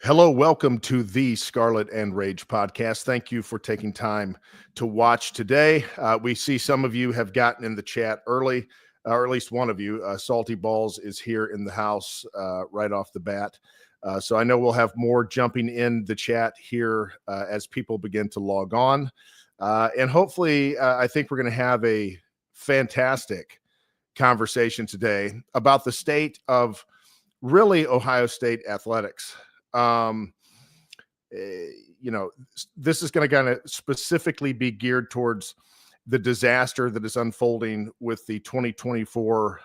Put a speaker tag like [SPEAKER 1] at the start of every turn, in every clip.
[SPEAKER 1] Hello, welcome to the Scarlet and Rage podcast. Thank you for taking time to watch today. We see some of you have gotten in the chat early, or at least one of you. Salty Balls is here in the house right off the bat. So I know we'll have more jumping in the chat here as people begin to log on. And hopefully, I think we're going to have a fantastic conversation today about the state of really Ohio State athletics. This is going to kind of specifically be geared towards the disaster that is unfolding with the 2024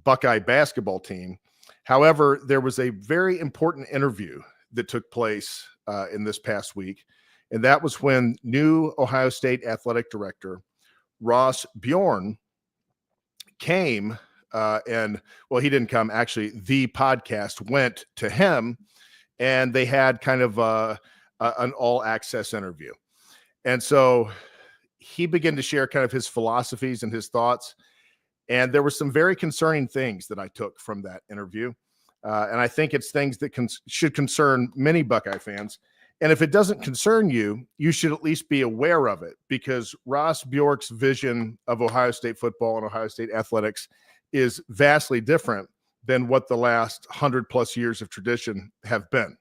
[SPEAKER 1] Buckeye basketball team. However, there was a very important interview that took place in this past week, and that was when new Ohio State athletic director Ross Bjork came. He didn't come. Actually, the podcast went to him, and they had kind of an all-access interview. And so he began to share kind of his philosophies and his thoughts. And there were some very concerning things that I took from that interview. And I think it's things that should concern many Buckeye fans. And if it doesn't concern you, you should at least be aware of it, because Ross Bjork's vision of Ohio State football and Ohio State athletics is vastly different than what the last 100+ years of tradition have been.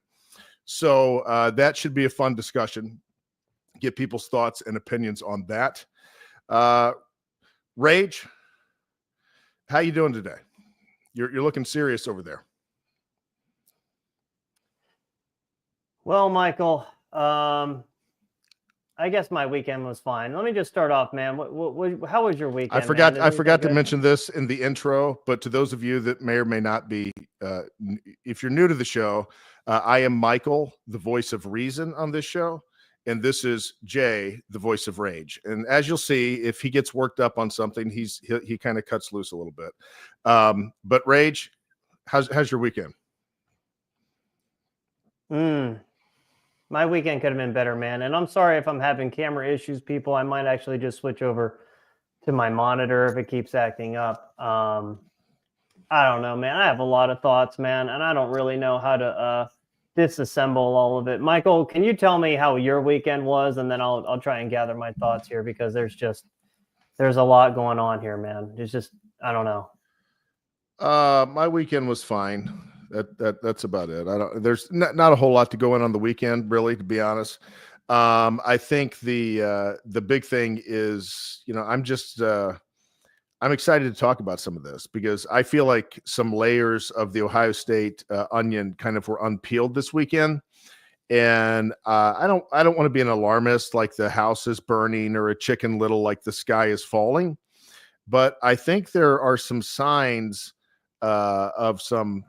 [SPEAKER 1] So that should be a fun discussion. Get people's thoughts and opinions on that. Rage, how you doing today? You're looking serious over there.
[SPEAKER 2] Well, Michael, I guess my weekend was fine. Let me just start off, man. How was your weekend?
[SPEAKER 1] I forgot to mention this in the intro, but to those of you that may or may not be, if you're new to the show, I am Michael, the voice of reason on this show, and this is Jay, the voice of rage. And as you'll see, if he gets worked up on something, he kind of cuts loose a little bit. But Rage, how's your weekend?
[SPEAKER 2] My weekend could have been better, man. And I'm sorry if I'm having camera issues, people. I might actually just switch over to my monitor if it keeps acting up. I don't know, man. I have a lot of thoughts, man, and I don't really know how to disassemble all of it. Michael, can you tell me how your weekend was, and then I'll try and gather my thoughts here, because there's a lot going on here, man. I don't know.
[SPEAKER 1] My weekend was fine. That's about it. There's not a whole lot to go in on the weekend, really, to be honest. I think the big thing is, I'm excited to talk about some of this, because I feel like some layers of the Ohio State onion kind of were unpeeled this weekend. And I don't want to be an alarmist, like the house is burning, or a Chicken Little, like the sky is falling. But I think there are some signs of some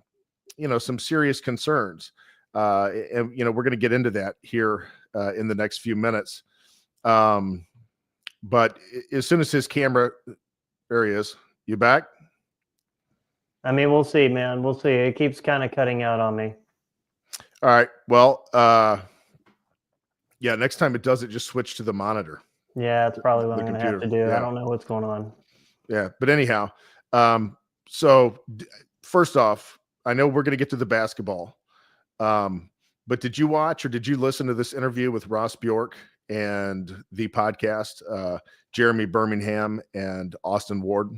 [SPEAKER 1] serious concerns. And we're going to get into that here in the next few minutes. But as soon as his camera, there he is. You back?
[SPEAKER 2] I mean, we'll see, man. We'll see. It keeps kind of cutting out on me.
[SPEAKER 1] All right. Well, next time it does it, just switch to the monitor.
[SPEAKER 2] Yeah, that's probably what I'm going to have to do.
[SPEAKER 1] Yeah.
[SPEAKER 2] I don't know what's going on.
[SPEAKER 1] Yeah. But anyhow, so first off, I know we're going to get to the basketball, but did you watch or did you listen to this interview with Ross Bjork and the podcast, Jeremy Birmingham and Austin Ward?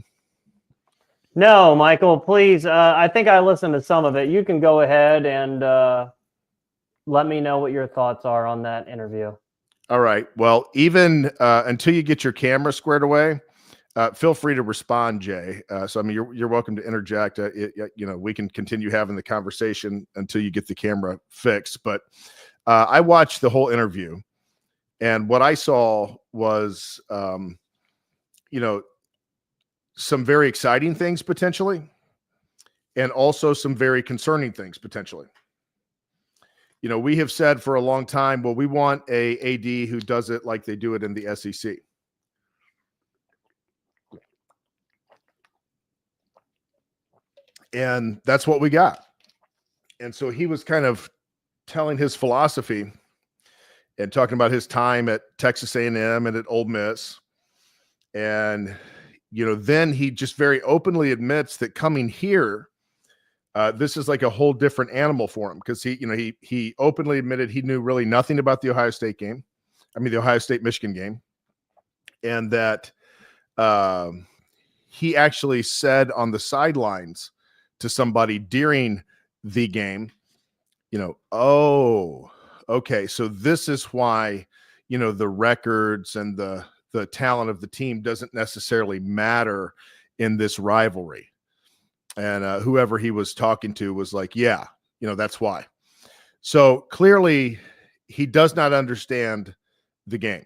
[SPEAKER 2] No, Michael, please. I think I listened to some of it. You can go ahead and let me know what your thoughts are on that interview.
[SPEAKER 1] All right. Well, even until you get your camera squared away, feel free to respond, Jay. So, I mean, you're welcome to interject. We can continue having the conversation until you get the camera fixed. But I watched the whole interview, and what I saw was, some very exciting things potentially, and also some very concerning things potentially. We have said for a long time, well, we want a AD who does it like they do it in the SEC. And that's what we got. And so he was kind of telling his philosophy and talking about his time at Texas A&M and at Ole Miss. And, then he just very openly admits that coming here This is like a whole different animal for him because he openly admitted he knew really nothing about the Ohio State game. I mean, the Ohio State Michigan game, and that he actually said on the sidelines to somebody during the game, oh, okay, so this is why the records and the talent of the team doesn't necessarily matter in this rivalry. And whoever he was talking to was like, yeah, that's why. So clearly he does not understand the game.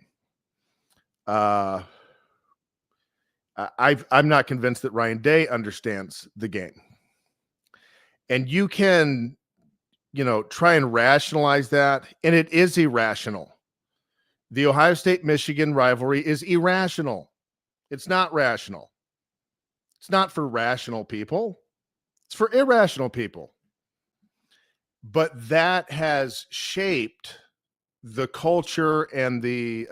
[SPEAKER 1] I'm not convinced that Ryan Day understands the game. And you can, try and rationalize that. And it is irrational. The Ohio State-Michigan rivalry is irrational. It's not rational. It's not for rational people. It's for irrational people. But that has shaped the culture and the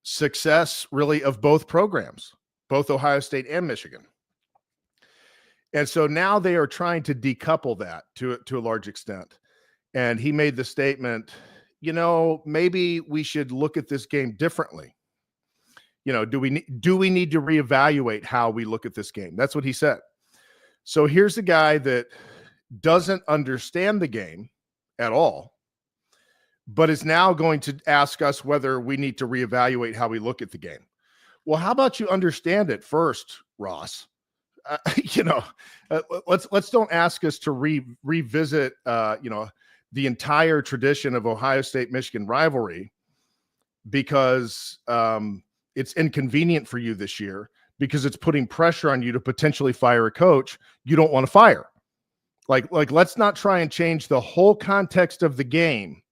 [SPEAKER 1] success, really, of both programs, both Ohio State and Michigan. And so now they are trying to decouple that to a large extent. And he made the statement, maybe we should look at this game differently. Do we need to reevaluate how we look at this game? That's what he said. So here's a guy that doesn't understand the game at all, but is now going to ask us whether we need to reevaluate how we look at the game. Well, how about you understand it first, Ross? Let's don't ask us to revisit, the entire tradition of Ohio State-Michigan rivalry because it's inconvenient for you this year, because it's putting pressure on you to potentially fire a coach you don't want to fire. Like let's not try and change the whole context of the game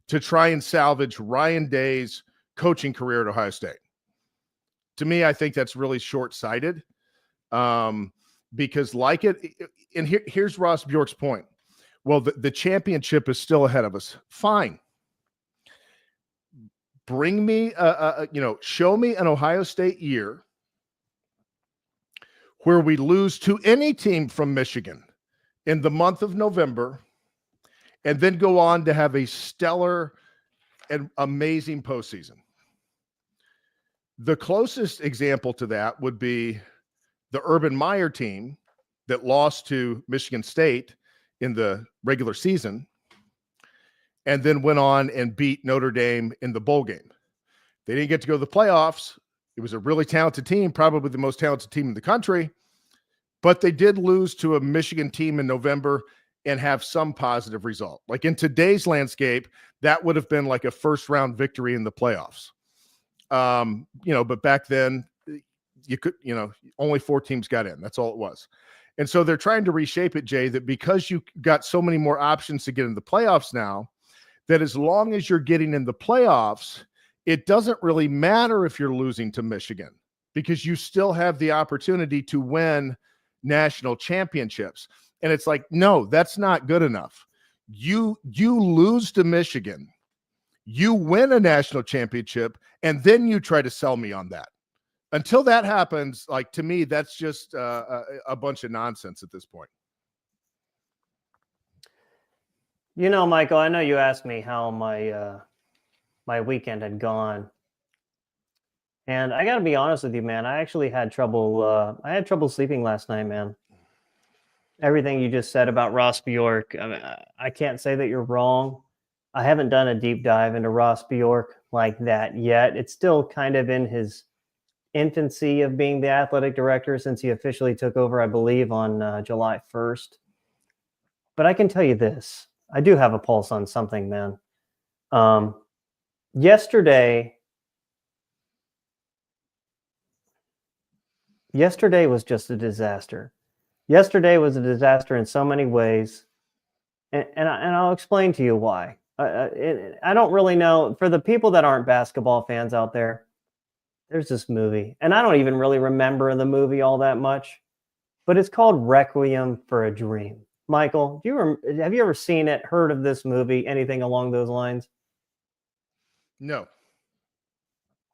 [SPEAKER 1] to try and salvage Ryan Day's coaching career at Ohio State. To me, I think that's really short-sighted because here's Ross Bjork's point. Well, the championship is still ahead of us. Fine. Bring me, show me an Ohio State year where we lose to any team from Michigan in the month of November and then go on to have a stellar and amazing postseason. The closest example to that would be the Urban Meyer team that lost to Michigan State in the regular season and then went on and beat Notre Dame in the bowl game. They didn't get to go to the playoffs. It was a really talented team, probably the most talented team in the country, but they did lose to a Michigan team in November and have some positive result. Like in today's landscape, that would have been like a first-round victory in the playoffs. But back then, you could, only 4 teams got in. That's all it was. And so they're trying to reshape it, Jay, that because you got so many more options to get in the playoffs now, that as long as you're getting in the playoffs, it doesn't really matter if you're losing to Michigan because you still have the opportunity to win national championships. And it's like, no, that's not good enough. You lose to Michigan, you win a national championship, and then you try to sell me on that. Until that happens, like, to me, that's just a bunch of nonsense at this point.
[SPEAKER 2] Michael, I know you asked me how my weekend had gone. And I got to be honest with you, man. I actually had trouble. I had trouble sleeping last night, man. Everything you just said about Ross Bjork, I can't say that you're wrong. I haven't done a deep dive into Ross Bjork like that yet. It's still kind of in his infancy of being the athletic director since he officially took over, I believe, on July 1st. But I can tell you this. I do have a pulse on something, man. Yesterday was just a disaster. Yesterday was a disaster in so many ways, and I'll explain to you why. I don't really know. For the people that aren't basketball fans out there, there's this movie, and I don't even really remember the movie all that much, but it's called Requiem for a Dream. Michael, have you ever seen it, heard of this movie, anything along those lines?
[SPEAKER 1] No.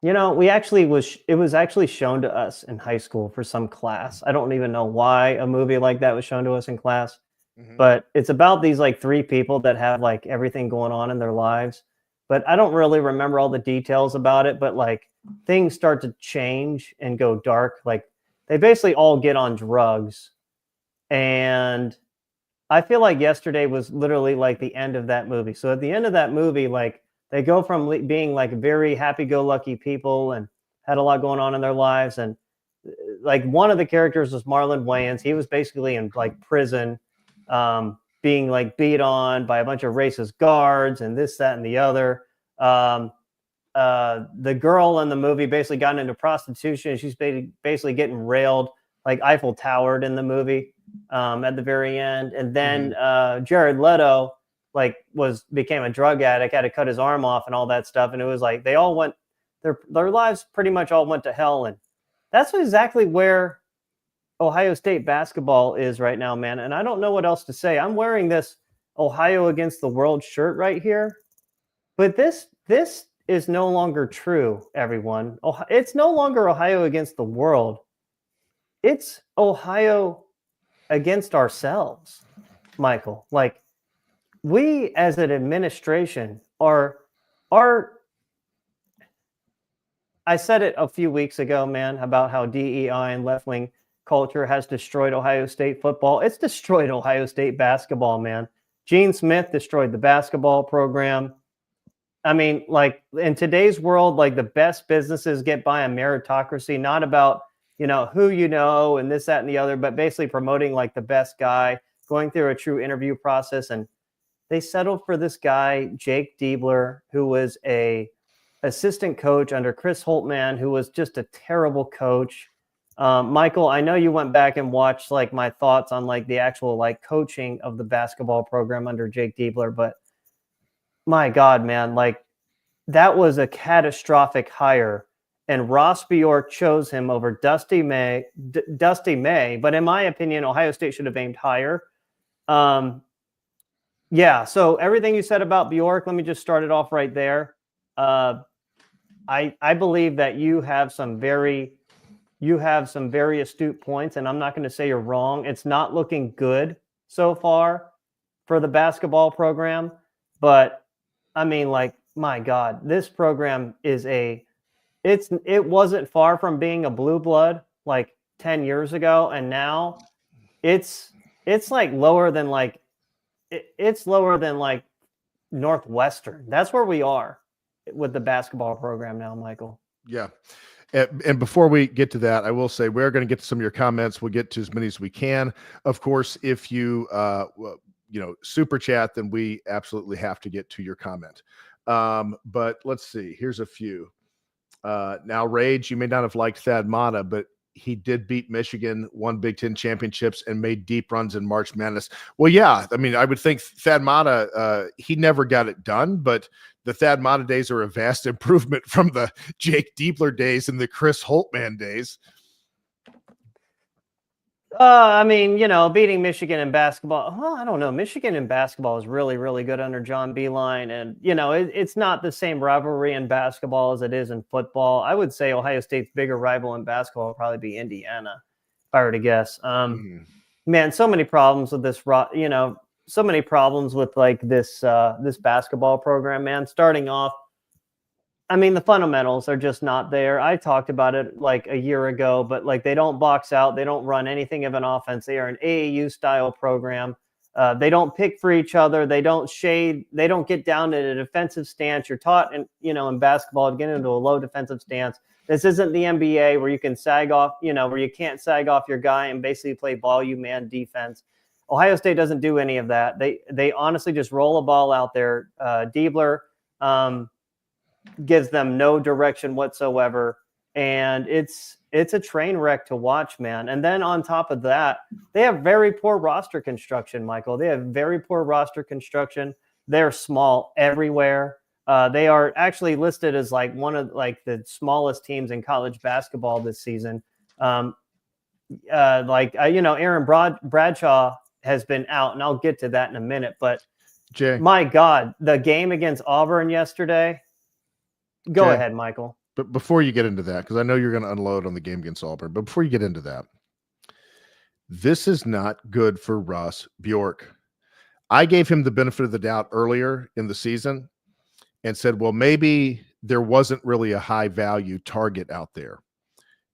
[SPEAKER 2] You know, it was actually shown to us in high school for some class. I don't even know why a movie like that was shown to us in class,
[SPEAKER 1] Mhm.
[SPEAKER 2] but it's about these like three people that have like everything going on in their lives. But I don't really remember all the details about it, but like things start to change and go dark. Like they basically all get on drugs. And I feel like yesterday was literally like the end of that movie. So at the end of that movie, like they go from being like very happy-go-lucky people and had a lot going on in their lives, and like one of the characters was Marlon Wayans. He was basically in like prison, being like beat on by a bunch of racist guards and this, that, and the other. Um, the girl in the movie basically got into prostitution. She's basically getting railed, like Eiffel Towered in the movie at the very end. And then Jared Leto like became a drug addict, had to cut his arm off and all that stuff. And it was like they all went their lives pretty much all went to hell. And that's exactly where Ohio State basketball is right now, man. And I don't know what else to say. I'm wearing this Ohio against the world shirt right here, but this is no longer true, everyone. It's no longer Ohio against the world. It's Ohio against ourselves, Michael. Like we as an administration are I said it a few weeks ago, man, about how DEI and left-wing culture has destroyed Ohio State football. It's destroyed Ohio State basketball, man. Gene Smith destroyed the basketball program. I mean, like in today's world, like the best businesses get by a meritocracy, not about, who you know and this, that, and the other, but basically promoting like the best guy, going through a true interview process. And they settled for this guy, Jake Diebler, who was a assistant coach under Chris Holtman, who was just a terrible coach. Michael, I know you went back and watched like my thoughts on like the actual like coaching of the basketball program under Jake Diebler, but my God, man, like that was a catastrophic hire. And Ross Bjork chose him over Dusty May. But in my opinion, Ohio State should have aimed higher. Yeah. So everything you said about Bjork, let me just start it off right there. I believe that you have some very astute points, and I'm not going to say you're wrong. It's not looking good so far for the basketball program, but I mean, like, my God, this program it wasn't far from being a blue blood like 10 years ago, and now it's like lower than like it's lower than like Northwestern. That's where we are with the basketball program now, Michael.
[SPEAKER 1] Yeah. And before we get to that, I will say we're going to get to some of your comments. We'll get to as many as we can. Of course, if you super chat, then we absolutely have to get to your comment. But let's see. Here's a few. Now, Rage, you may not have liked Thad Matta, but he did beat Michigan, won Big Ten championships, and made deep runs in March Madness. Well, yeah, I mean, I would think Thad Matta, he never got it done, but the Thad Matta days are a vast improvement from the Jake Diebler days and the Chris Holtman days.
[SPEAKER 2] I mean, beating Michigan in basketball. Well, I don't know. Michigan in basketball is really, really good under John Beilein. And, it's not the same rivalry in basketball as it is in football. I would say Ohio State's bigger rival in basketball would probably be Indiana, if I were to guess. Man, so many problems with this, so many problems with like this basketball program, man. Starting off, I mean, the fundamentals are just not there. I talked about it like a year ago, but like they don't box out. They don't run anything of an offense. They are an AAU style program. They don't pick for each other. They don't shade. They don't get down to a defensive stance. You're taught in basketball to get into a low defensive stance. This isn't the NBA where you can sag off, where you can't sag off your guy and basically play volume man defense. Ohio State doesn't do any of that. They honestly just roll a ball out there. Diebler, gives them no direction whatsoever, and it's a train wreck to watch, man. And then on top of that, they have very poor roster construction, Michael. They have very poor roster construction. They're small everywhere. They are actually listed as like one of like the smallest teams in college basketball this season. Aaron Bradshaw has been out, and I'll get to that in a minute. But
[SPEAKER 1] Jay,
[SPEAKER 2] my God, the game against Auburn yesterday. Go ahead, Michael.
[SPEAKER 1] But before you get into that, because I know you're going to unload on the game against Auburn, but before you get into that, this is not good for Ross Bjork. I gave him the benefit of the doubt earlier in the season and said, well, maybe there wasn't really a high value target out there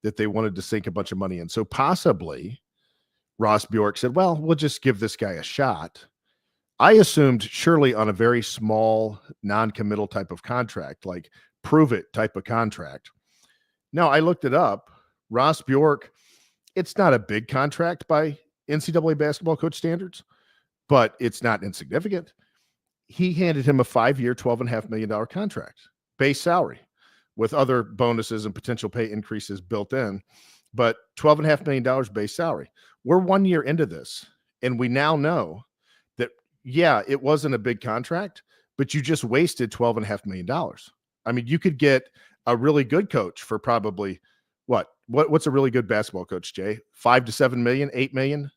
[SPEAKER 1] that they wanted to sink a bunch of money in. So possibly Ross Bjork said, well, we'll just give this guy a shot. I assumed surely on a very small non-committal type of contract, like prove it type of contract. No, I looked it up. Ross Bjork, it's not a big contract by NCAA basketball coach standards, but it's not insignificant. He handed him a 5-year, $12.5 million contract, base salary, with other bonuses and potential pay increases built in, but $12.5 million base salary. We're 1 year into this, and we now know that, yeah, it wasn't a big contract, but you just wasted $12.5 million. I mean, you could get a really good coach for probably what's a really good basketball coach, Jay? 5 to 7 million, 8 million?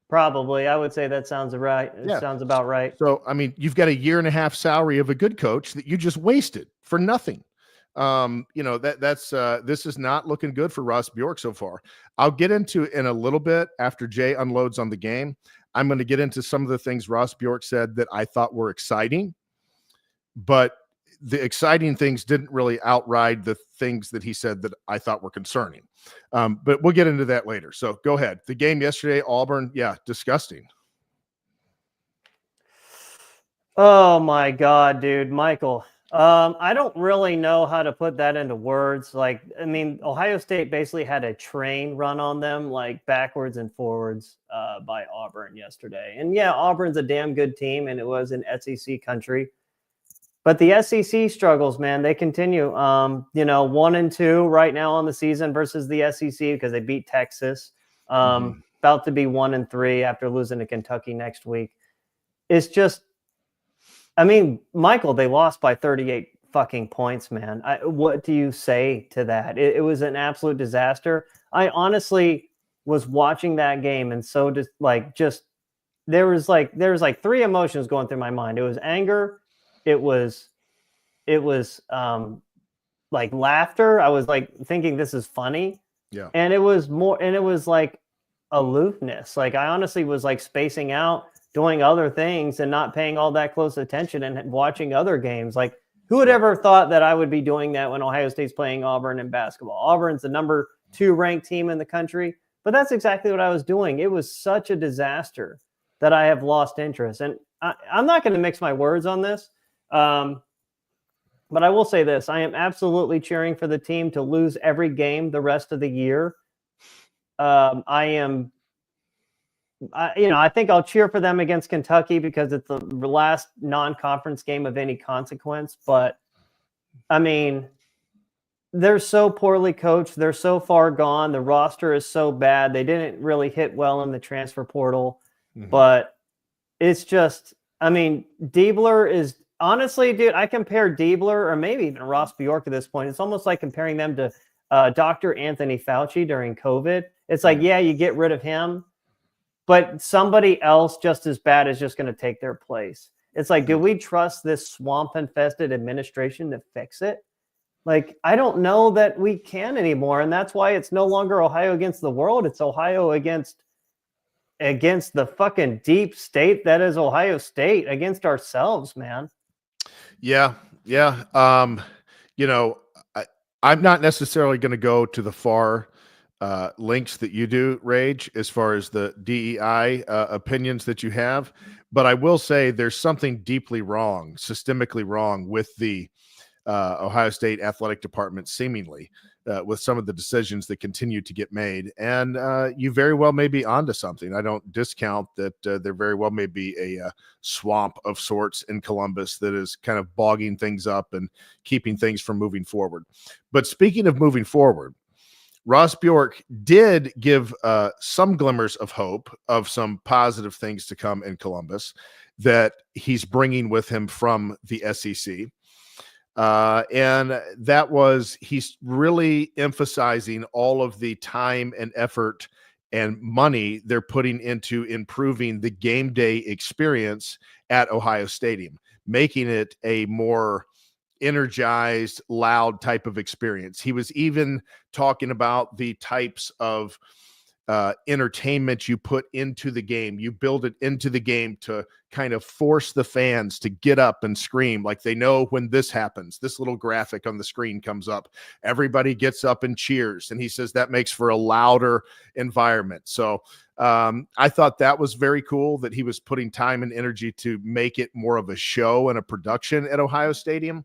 [SPEAKER 2] Probably. I would say that sounds right. It sounds about right.
[SPEAKER 1] So, I mean, you've got a 1.5 year salary of a good coach that you just wasted for nothing. This is not looking good for Ross Bjork so far. I'll get into in a little bit after Jay unloads on the game. I'm going to get into some of the things Ross Bjork said that I thought were exciting, but the exciting things didn't really outride the things that he said that I thought were concerning. But we'll get into that later. So go ahead. The game yesterday, Auburn, yeah, disgusting.
[SPEAKER 2] Oh my God, dude, Michael. I don't really know how to put that into words. Like, I mean, Ohio State basically had a train run on them, like backwards and forwards by Auburn yesterday. And yeah, Auburn's a damn good team, and it was in SEC country. But the SEC struggles, man, they continue. 1-2 right now on the season versus the SEC because they beat Texas. About to be 1-3 after losing to Kentucky next week. It's just, I mean, Michael, they lost by 38 fucking points, man. What do you say to that? It was an absolute disaster. I honestly was watching that game, and so there was like three emotions going through my mind. It was anger. It was like laughter. I was like thinking this is funny.
[SPEAKER 1] Yeah.
[SPEAKER 2] And it was like aloofness. Like I honestly was like spacing out, doing other things and not paying all that close attention and watching other games. Like who would ever thought that I would be doing that when Ohio State's playing Auburn in basketball? Auburn's the number 2 ranked team in the country, but that's exactly what I was doing. It was such a disaster that I have lost interest. And I'm not going to mix my words on this. But I will say this, I am absolutely cheering for the team to lose every game the rest of the year. I think I'll cheer for them against Kentucky because it's the last non-conference game of any consequence. But I mean, they're so poorly coached. They're so far gone. The roster is so bad. They didn't really hit well in the transfer portal, but it's just, I mean, Diebler is honestly, dude, I compare Diebler or maybe even Ross Bjork at this point. It's almost like comparing them to Dr. Anthony Fauci during COVID. It's like, yeah, you get rid of him, but somebody else just as bad is just going to take their place. It's like, do we trust this swamp-infested administration to fix it? Like, I don't know that we can anymore, and that's why it's no longer Ohio against the world. It's Ohio against the fucking deep state that is Ohio State, against ourselves, man.
[SPEAKER 1] Yeah. I'm not necessarily going to go to the far links that you do, Rage, as far as the DEI opinions that you have. But I will say there's something deeply wrong, systemically wrong with the Ohio State athletic department, seemingly, with some of the decisions that continue to get made. And you very well may be onto something. I don't discount that there very well may be a swamp of sorts in Columbus that is kind of bogging things up and keeping things from moving forward. But speaking of moving forward, Ross Bjork did give some glimmers of hope of some positive things to come in Columbus that he's bringing with him from the SEC. And that was, he's really emphasizing all of the time and effort and money they're putting into improving the game day experience at Ohio Stadium, making it a more energized, loud type of experience. He was even talking about the types of entertainment you put into the game. You build it into the game to kind of force the fans to get up and scream. Like they know when this happens, this little graphic on the screen comes up, everybody gets up and cheers. And he says that makes for a louder environment. So I thought that was very cool that he was putting time and energy to make it more of a show and a production at Ohio Stadium.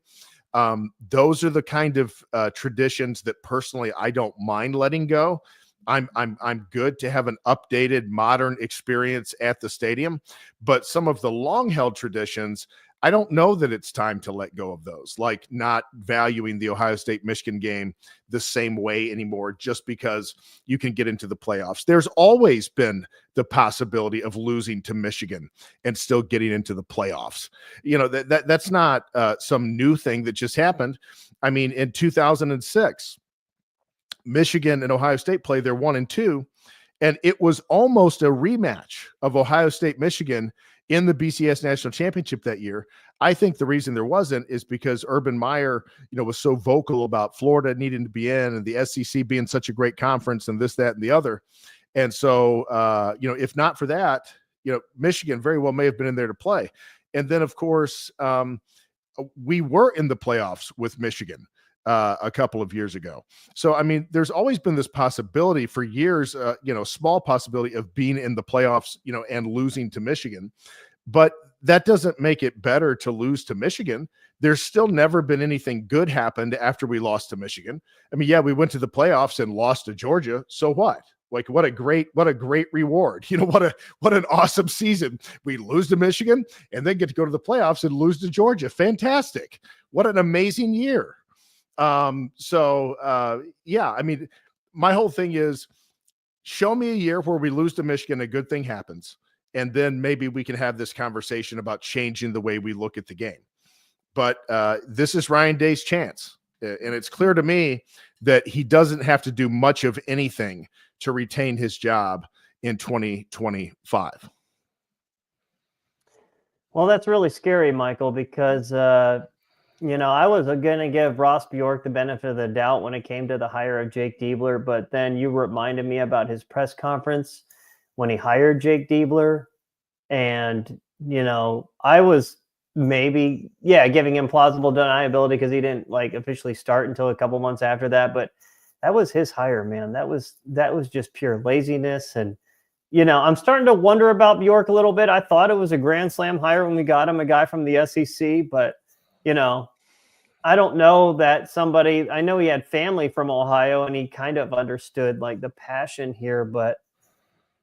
[SPEAKER 1] Those are the kind of traditions that personally I don't mind letting go. I'm good to have an updated, modern experience at the stadium, but some of the long-held traditions, I don't know that it's time to let go of those, like not valuing the Ohio State-Michigan game the same way anymore just because you can get into the playoffs. There's always been the possibility of losing to Michigan and still getting into the playoffs. You know, that's not some new thing that just happened. I mean, in 2006, Michigan and Ohio State played their 1 and 2, and it was almost a rematch of Ohio State Michigan in the BCS National Championship that year. I think the reason there wasn't is because Urban Meyer, was so vocal about Florida needing to be in and the SEC being such a great conference and this, that, and the other. And so, if not for that, Michigan very well may have been in there to play. And then, of course, we were in the playoffs with Michigan a couple of years ago. So, I mean, there's always been this possibility for years, small possibility of being in the playoffs, and losing to Michigan, but that doesn't make it better to lose to Michigan. There's still never been anything good happened after we lost to Michigan. I mean, yeah, we went to the playoffs and lost to Georgia. So what? Like, what a great reward. What an awesome season. We lose to Michigan and then get to go to the playoffs and lose to Georgia. Fantastic. What an amazing year. I mean, my whole thing is show me a year where we lose to Michigan, a good thing happens. And then maybe we can have this conversation about changing the way we look at the game. But this is Ryan Day's chance. And it's clear to me that he doesn't have to do much of anything to retain his job in 2025.
[SPEAKER 2] Well, that's really scary, Michael, because I was going to give Ross Bjork the benefit of the doubt when it came to the hire of Jake Diebler, but then you reminded me about his press conference when he hired Jake Diebler. And, I was maybe, giving him plausible deniability because he didn't officially start until a couple months after that. But that was his hire, man. That was just pure laziness. And, I'm starting to wonder about Bjork a little bit. I thought it was a grand slam hire when we got him, a guy from the SEC, but I don't know that I know he had family from Ohio and he kind of understood the passion here, but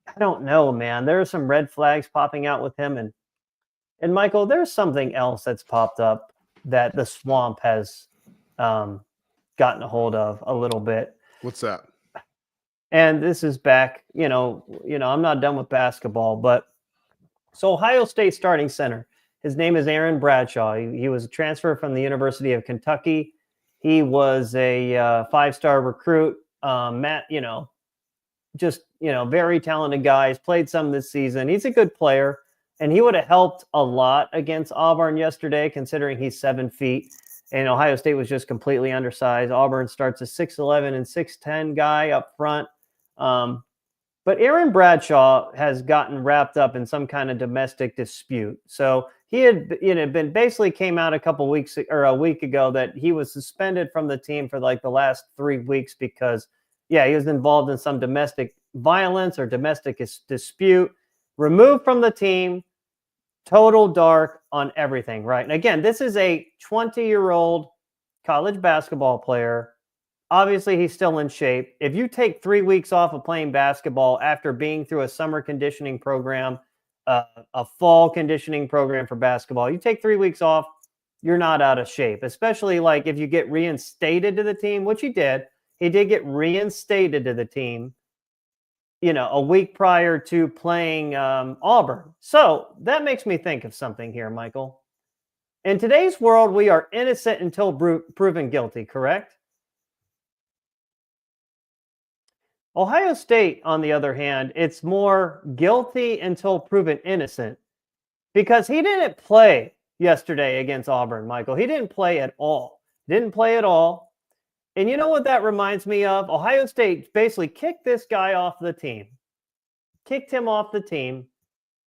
[SPEAKER 2] I don't know, man. There are some red flags popping out with him. And Michael, there's something else that's popped up that the swamp has gotten a hold of a little bit.
[SPEAKER 1] What's that?
[SPEAKER 2] And this is back, I'm not done with basketball, but so Ohio State starting center. His name is Aaron Bradshaw. He was a transfer from the University of Kentucky. He was a five-star recruit. Very talented guy. He's played some this season. He's a good player, and he would have helped a lot against Auburn yesterday, considering he's 7 feet, and Ohio State was just completely undersized. Auburn starts a 6'11" and 6'10" guy up front. But Aaron Bradshaw has gotten wrapped up in some kind of domestic dispute. So he had, basically came out a week ago that he was suspended from the team for the last 3 weeks because, he was involved in some domestic violence or domestic dispute, removed from the team, total dark on everything, right? And again, this is a 20-year-old college basketball player. Obviously, he's still in shape. If you take 3 weeks off of playing basketball after being through a summer conditioning program, a fall conditioning program for basketball, you take 3 weeks off, you're not out of shape, especially if you get reinstated to the team, which he did. He did get reinstated to the team, a week prior to playing Auburn. So that makes me think of something here, Michael. In today's world, we are innocent until proven guilty, correct? Ohio State, on the other hand, it's more guilty until proven innocent because he didn't play yesterday against Auburn, Michael. He didn't play at all. Didn't play at all. And you know what that reminds me of? Ohio State basically kicked this guy off the team. Kicked him off the team.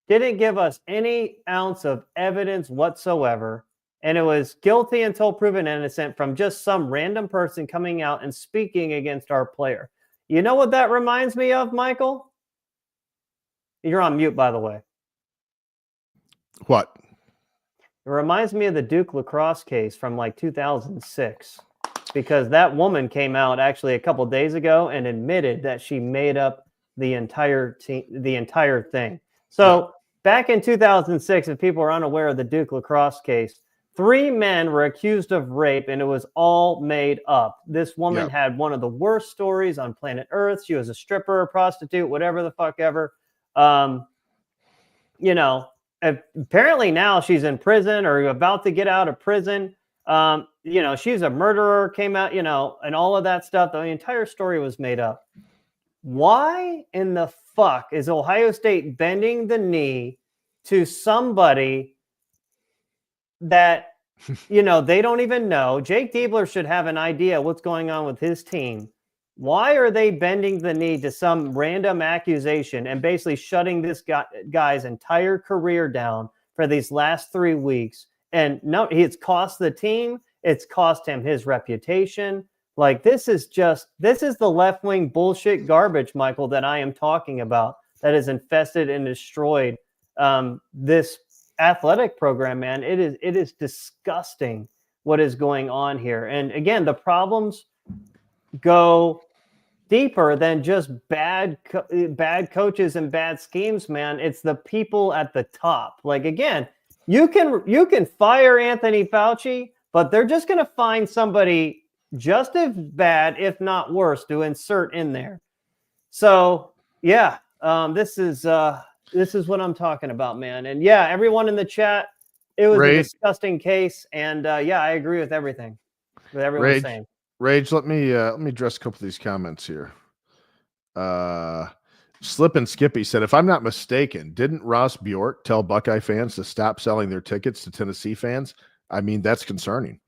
[SPEAKER 2] Didn't give us any ounce of evidence whatsoever. And it was guilty until proven innocent from just some random person coming out and speaking against our player. You know what that reminds me of, Michael? You're on mute, by the way.
[SPEAKER 1] What?
[SPEAKER 2] It reminds me of the Duke lacrosse case from like 2006, because that woman came out actually a couple days ago and admitted that she made up the entire thing. So back in 2006, if people are unaware of the Duke lacrosse case, 3 men were accused of rape, and it was all made up. This woman had one of the worst stories on planet Earth. She was a stripper, a prostitute, whatever the fuck ever. You know, apparently now she's in prison or about to get out of prison. You know, she's a murderer, came out, you know, and all of that stuff. The entire story was made up. Why in the fuck is Ohio State bending the knee to somebody that, you know, they don't even know? Jake Diebler should have an idea what's going on with his team. Why are they bending the knee to some random accusation and basically shutting this guy's entire career down for these last 3 weeks? And no, it's cost the team. It's cost him his reputation. Like, this is the left-wing bullshit garbage, Michael, that I am talking about, that has infested and destroyed this athletic program, man. It is disgusting what is going on here. And again, the problems go deeper than just bad coaches and bad schemes, man. It's the people at the top. Like, again, you can fire Anthony Fauci, but they're just going to find somebody just as bad, if not worse, to insert in there. So yeah, this is what I'm talking about, man. And yeah, everyone in the chat, it was a disgusting case. And yeah, I agree with everything that everyone's saying.
[SPEAKER 1] Rage, let me address a couple of these comments here. Slip and Skippy said, if I'm not mistaken, didn't Ross Bjork tell Buckeye fans to stop selling their tickets to Tennessee fans? I mean, that's concerning.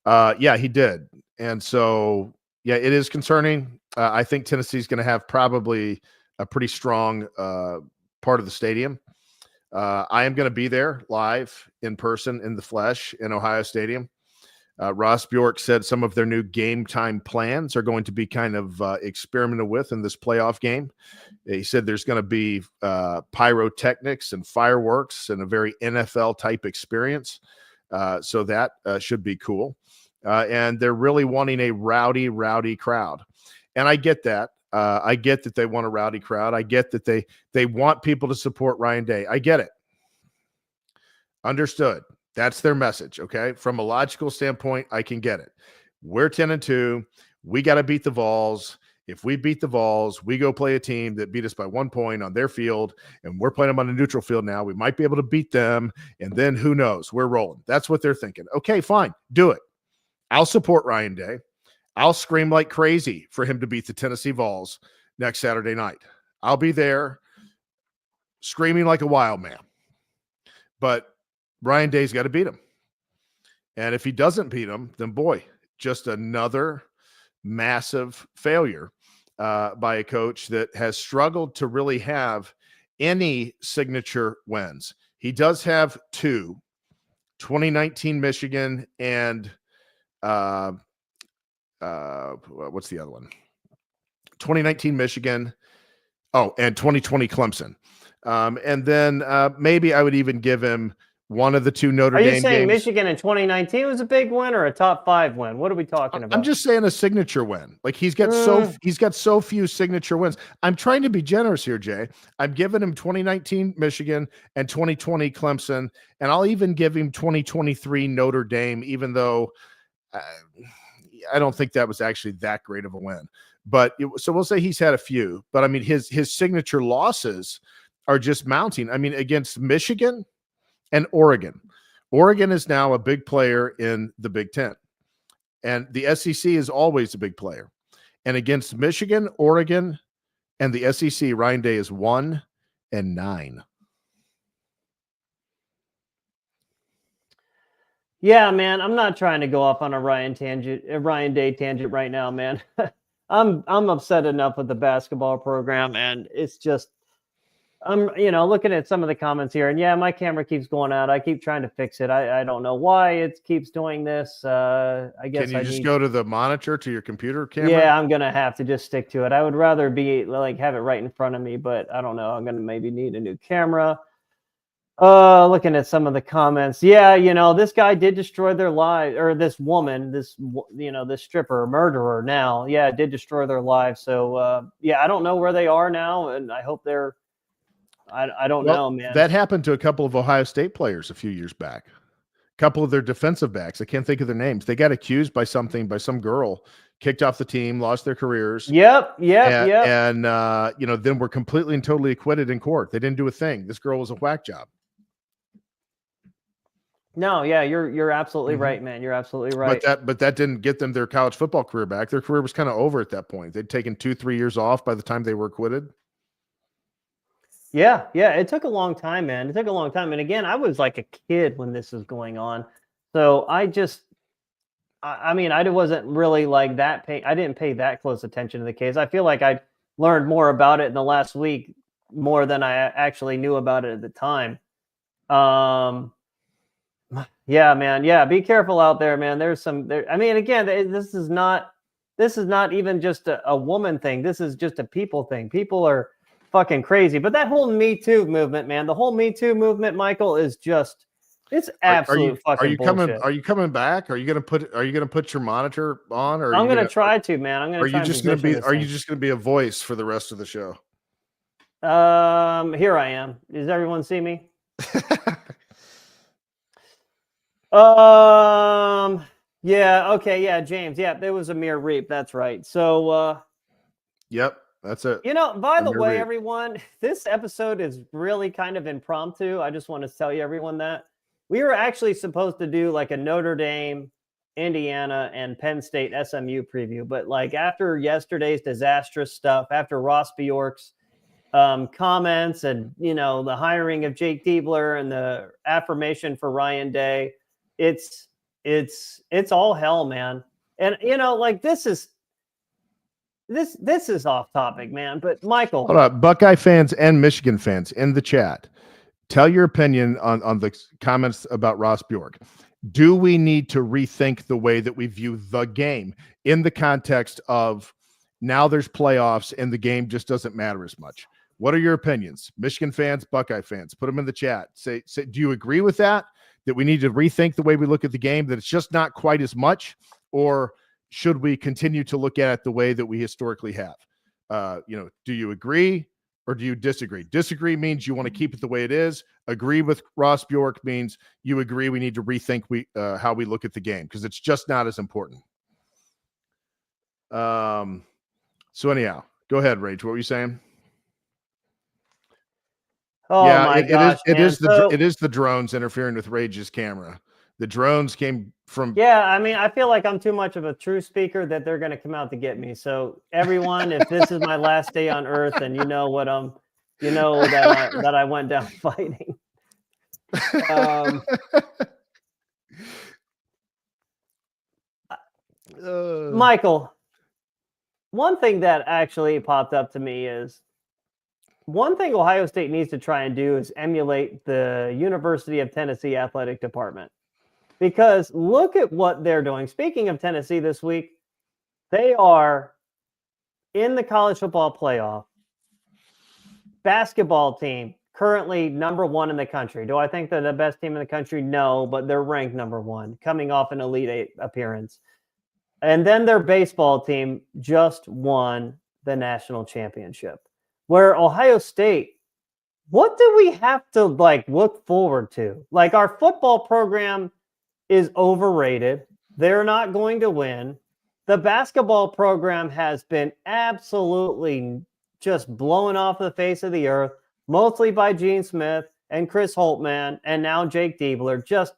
[SPEAKER 1] Yeah, he did. And so, yeah, it is concerning. I think Tennessee's going to have probably a pretty strong part of the stadium. I am going to be there live in person, in the flesh, in Ohio Stadium. Ross Bjork said some of their new game time plans are going to be kind of experimented with in this playoff game. He said there's going to be pyrotechnics and fireworks and a very NFL type experience. So that should be cool. And they're really wanting a rowdy crowd. And I get that. I get that they want a rowdy crowd. I get that they want people to support Ryan Day. I get it. Understood. That's their message, okay? From a logical standpoint, I can get it. We're 10-2. We got to beat the Vols. If we beat the Vols, we go play a team that beat us by 1 point on their field, and we're playing them on a neutral field now. We might be able to beat them, and then who knows? We're rolling. That's what they're thinking. Okay, fine. Do it. I'll support Ryan Day. I'll scream like crazy for him to beat the Tennessee Vols next Saturday night. I'll be there screaming like a wild man. But Ryan Day's got to beat him. And if he doesn't beat him, then boy, just another massive failure by a coach that has struggled to really have any signature wins. He does have 2, 2019 Michigan and what's the other one? 2019 Michigan. Oh, and 2020 Clemson. And then maybe I would even give him one of the 2 Notre Dame games.
[SPEAKER 2] Are you saying Michigan in 2019 was a big win or a top 5 win? What are we talking about?
[SPEAKER 1] I'm just saying a signature win. Like he's got so few signature wins. I'm trying to be generous here, Jay. I'm giving him 2019 Michigan and 2020 Clemson, and I'll even give him 2023 Notre Dame, even though I don't think that was actually that great of a win. But so we'll say he's had a few. But I mean, his signature losses are just mounting. I mean, against Michigan and Oregon. Oregon is now a big player in the Big Ten. And the SEC is always a big player. And against Michigan, Oregon, and the SEC, Ryan Day is 1-9.
[SPEAKER 2] Yeah, man, I'm not trying to go off on a Ryan Day tangent right now, man. I'm upset enough with the basketball program, and it's just I'm looking at some of the comments here, and yeah, my camera keeps going out. I keep trying to fix it. I don't know why it keeps doing this. I guess
[SPEAKER 1] Can you just go to the monitor to your computer camera?
[SPEAKER 2] Yeah, I'm gonna have to just stick to it. I would rather be like have it right in front of me, but I don't know. I'm gonna maybe need a new camera. Looking at some of the comments, yeah, this guy did destroy their lives, or this woman, this stripper, murderer now, yeah, did destroy their lives. So yeah, I don't know where they are now, and I hope they're. I don't know, man.
[SPEAKER 1] That happened to a couple of Ohio State players a few years back. A couple of their defensive backs, I can't think of their names. They got accused by some girl, kicked off the team, lost their careers.
[SPEAKER 2] Yep.
[SPEAKER 1] And then were completely and totally acquitted in court. They didn't do a thing. This girl was a whack job.
[SPEAKER 2] No, yeah, you're absolutely right, man. You're absolutely right.
[SPEAKER 1] But that didn't get them their college football career back. Their career was kind of over at that point. They'd taken 2-3 years off by the time they were acquitted.
[SPEAKER 2] Yeah, it took a long time, man. It took a long time. And again, I was like a kid when this was going on. So I wasn't really like that. I didn't pay that close attention to the case. I feel like I learned more about it in the last week, more than I actually knew about it at the time. Yeah, man. Yeah, be careful out there, man. Again, this is not even just a woman thing. This is just a people thing. People are fucking crazy. But that whole Me Too movement, man, the whole Me Too movement, Michael, is just it's absolute fucking bullshit.
[SPEAKER 1] Are you coming back? Are you gonna put your monitor on? Or
[SPEAKER 2] I'm gonna try to, man. I'm gonna.
[SPEAKER 1] Are you just gonna be a voice for the rest of the show?
[SPEAKER 2] Here I am. Does everyone see me? Yeah, okay, yeah, James. Yeah, there was a mere reap. That's right. So
[SPEAKER 1] yep. That's it.
[SPEAKER 2] By the way, everyone, this episode is really kind of impromptu. I just want to tell you, everyone, that we were actually supposed to do like a Notre Dame, Indiana, and Penn State SMU preview. But like after yesterday's disastrous stuff, after Ross Bjork's comments and, the hiring of Jake Diebler and the affirmation for Ryan Day, it's all hell, man. And, this is off topic, man. But Michael,
[SPEAKER 1] hold on. Buckeye fans and Michigan fans in the chat, tell your opinion on the comments about Ross Bjork. Do we need to rethink the way that we view the game in the context of now there's playoffs and the game just doesn't matter as much? What are your opinions? Michigan fans, Buckeye fans, put them in the chat. Say, do you agree with that we need to rethink the way we look at the game, that it's just not quite as much, or should we continue to look at it the way that we historically have? Do you agree or do you disagree? Disagree means you want to keep it the way it is. Agree with Ross Bjork means you agree we need to rethink how we look at the game, because it's just not as important. So anyhow, go ahead, Rage. What were you saying?
[SPEAKER 2] Oh yeah, my gosh,
[SPEAKER 1] it is the drones interfering with Rage's camera. The drones came from.
[SPEAKER 2] Yeah, I feel like I'm too much of a true speaker that they're going to come out to get me. So everyone, if this is my last day on Earth, and that I went down fighting. Michael, one thing that actually popped up to me is one thing Ohio State needs to try and do is emulate the University of Tennessee athletic department. Because look at what they're doing. Speaking of Tennessee this week, they are in the college football playoff. Basketball team, currently number 1 in the country. Do I think they're the best team in the country? No, but they're ranked number 1, coming off an Elite 8 appearance. And then their baseball team just won the national championship. Where Ohio State, what do we have to look forward to? Like, our football program is overrated. They're not going to win. The basketball program has been absolutely just blown off the face of the earth, mostly by Gene Smith and Chris Holtman, and now Jake Diebler. Just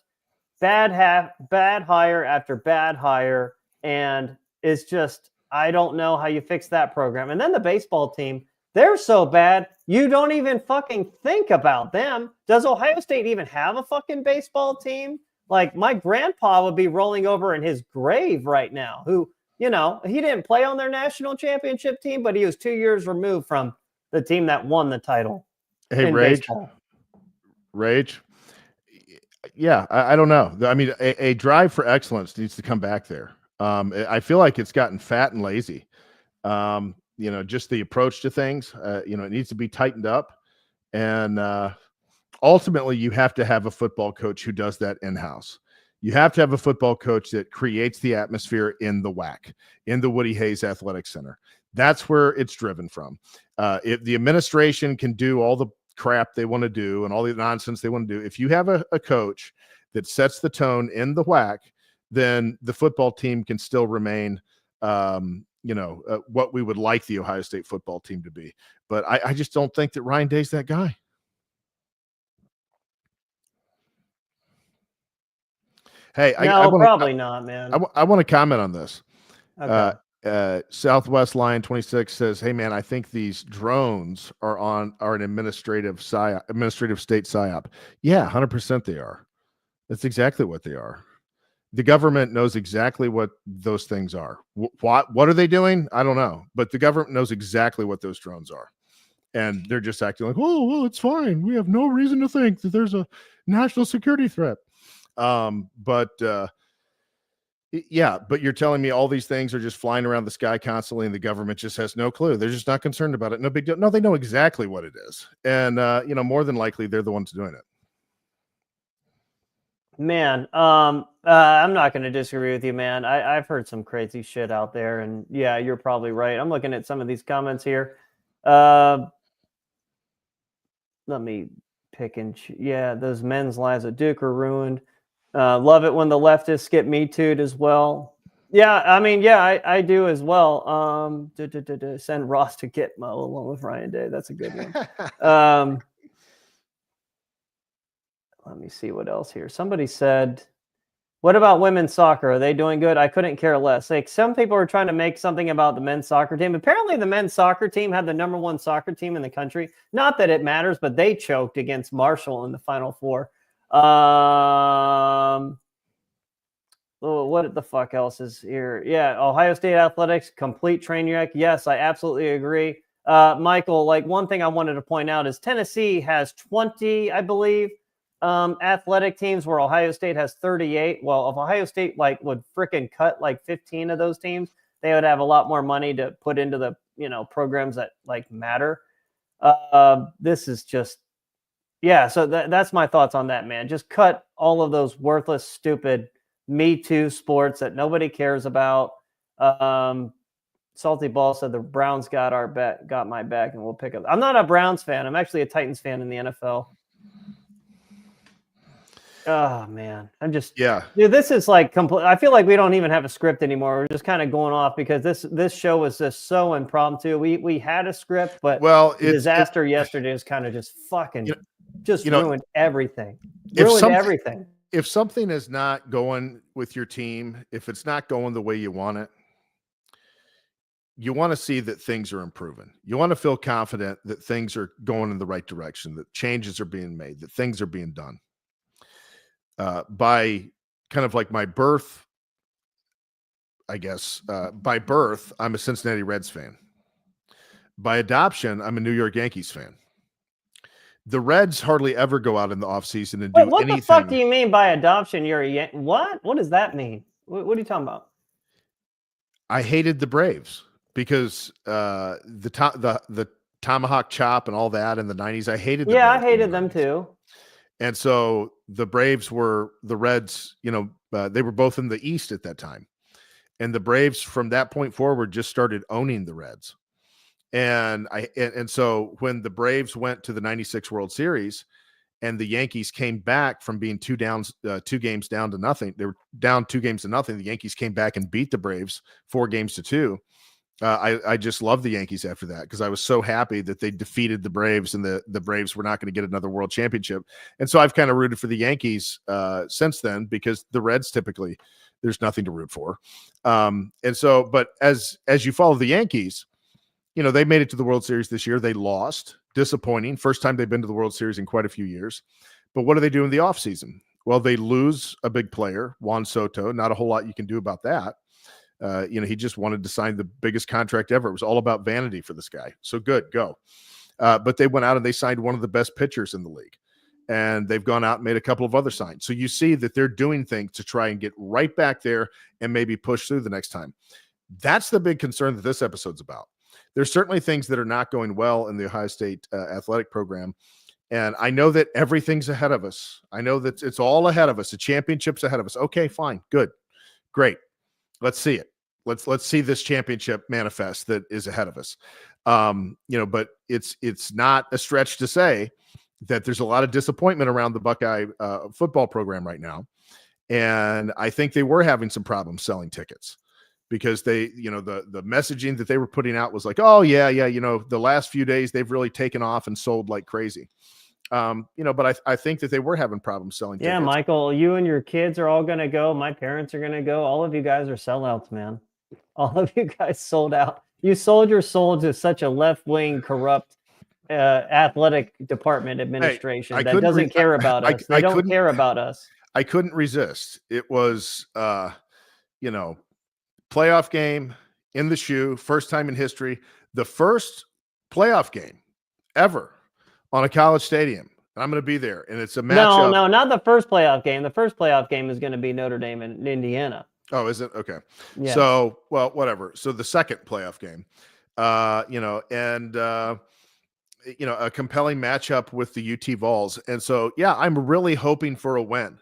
[SPEAKER 2] bad hire after bad hire, and it's just, I don't know how you fix that program. And then the baseball team, they're so bad, you don't even fucking think about them. Does Ohio State even have a fucking baseball team? Like my grandpa would be rolling over in his grave right now, who, he didn't play on their national championship team, but he was 2 years removed from the team that won the title
[SPEAKER 1] Hey,
[SPEAKER 2] in baseball.
[SPEAKER 1] Rage. Yeah, I don't know. I mean, a drive for excellence needs to come back there. I feel like it's gotten fat and lazy. Just the approach to things, it needs to be tightened up. And ultimately, you have to have a football coach who does that in-house. You have to have a football coach that creates the atmosphere in the WAC, in the Woody Hayes Athletic Center. That's where it's driven from. If the administration can do all the crap they want to do and all the nonsense they want to do, if you have a coach that sets the tone in the WAC, then the football team can still remain what we would like the Ohio State football team to be. But I just don't think that Ryan Day's that guy. Hey,
[SPEAKER 2] probably not, man.
[SPEAKER 1] I want to comment on this.
[SPEAKER 2] Okay.
[SPEAKER 1] Southwest Line 26 says, "Hey, man, I think these drones are an administrative state psyop." Yeah, 100% they are. That's exactly what they are. The government knows exactly what those things are. What are they doing? I don't know, but the government knows exactly what those drones are, and they're just acting like, "Oh, well, it's fine. We have no reason to think that there's a national security threat." But you're telling me all these things are just flying around the sky constantly, and the government just has no clue. They're just not concerned about it. No big deal. No, they know exactly what it is, and more than likely they're the ones doing it.
[SPEAKER 2] Man, I'm not going to disagree with you, man. I've heard some crazy shit out there, and yeah, you're probably right. I'm looking at some of these comments here. Let me pick and those men's lives at Duke are ruined. Love it when the leftists get Me Too'd as well. Yeah, I mean, yeah, I do as well. Send Ross to Gitmo along with Ryan Day. That's a good one. Let me see what else here. Somebody said, what about women's soccer? Are they doing good? I couldn't care less. Like, some people are trying to make something about the men's soccer team. Apparently the men's soccer team had the -- 1 soccer team in the country. Not that it matters, but they choked against Marshall in the Final Four. What the fuck else is here? Yeah, Ohio State athletics, complete train wreck. Yes, I absolutely agree. Michael, like, one thing I wanted to point out is Tennessee has 20, I believe, athletic teams, where Ohio State has 38. Well, if Ohio State would freaking cut 15 of those teams, they would have a lot more money to put into the programs that matter. This is just, yeah. So that's my thoughts on that, man. Just cut all of those worthless, stupid Me Too sports that nobody cares about. Salty Ball said the Browns got my back, and we'll pick up. I'm not a Browns fan. I'm actually a Titans fan in the NFL. Oh man, I'm just dude. This is complete. I feel like we don't even have a script anymore. We're just kind of going off because this show was just so impromptu. We had a script, but the disaster yesterday is kind of just fucking ruined everything. Everything.
[SPEAKER 1] If something is not going with your team, if it's not going the way you want it, you want to see that things are improving. You want to feel confident that things are going in the right direction, that changes are being made, that things are being done. By kind of like my birth, I guess, by birth, I'm a Cincinnati Reds fan. By adoption, I'm a New York Yankees fan. The Reds hardly ever go out in the offseason and do anything.
[SPEAKER 2] What the fuck do you mean by adoption? You're a what? What does that mean? What are you talking about?
[SPEAKER 1] I hated the Braves because the tomahawk chop and all that in the 90s. I hated them.
[SPEAKER 2] Yeah, I hated them too.
[SPEAKER 1] And so the Braves were the Reds, they were both in the East at that time. And the Braves from that point forward just started owning the Reds. And so when the Braves went to the 96 World Series and the Yankees came back from being 2 games down to nothing, they were down 2 games to nothing. The Yankees came back and beat the Braves 4-2. I just loved the Yankees after that because I was so happy that they defeated the Braves and the Braves were not going to get another world championship. And so I've kind of rooted for the Yankees since then because the Reds typically there's nothing to root for. But as you follow the Yankees, they made it to the World Series this year. They lost, disappointing. First time they've been to the World Series in quite a few years. But what do they do in the offseason? Well, they lose a big player, Juan Soto. Not a whole lot you can do about that. He just wanted to sign the biggest contract ever. It was all about vanity for this guy. So good, go. But they went out and they signed one of the best pitchers in the league. And they've gone out and made a couple of other signs. So you see that they're doing things to try and get right back there and maybe push through the next time. That's the big concern that this episode's about. There's certainly things that are not going well in the Ohio State athletic program. And I know that everything's ahead of us. I know that it's all ahead of us. The championship's ahead of us. Okay, fine, good, great. Let's see it. Let's see this championship manifest that is ahead of us. But it's not a stretch to say that there's a lot of disappointment around the Buckeye football program right now. And I think they were having some problems selling tickets because the messaging that they were putting out was like, oh yeah. The last few days they've really taken off and sold like crazy. But I think that they were having problems selling tickets.
[SPEAKER 2] Yeah, Michael, you and your kids are all going to go. My parents are going to go. All of you guys are sellouts, man. All of you guys sold out. You sold your soul to such a left-wing, corrupt athletic department administration that doesn't care about us. They don't care about us.
[SPEAKER 1] I couldn't resist. It was, playoff game in the shoe, first time in history, the first playoff game ever on a college stadium. And I'm going to be there. And it's a matchup.
[SPEAKER 2] No, not the first playoff game. The first playoff game is going to be Notre Dame and Indiana.
[SPEAKER 1] Oh, is it? Okay.
[SPEAKER 2] Yes.
[SPEAKER 1] So, well, whatever. So the second playoff game, a compelling matchup with the UT Vols. And so, yeah, I'm really hoping for a win.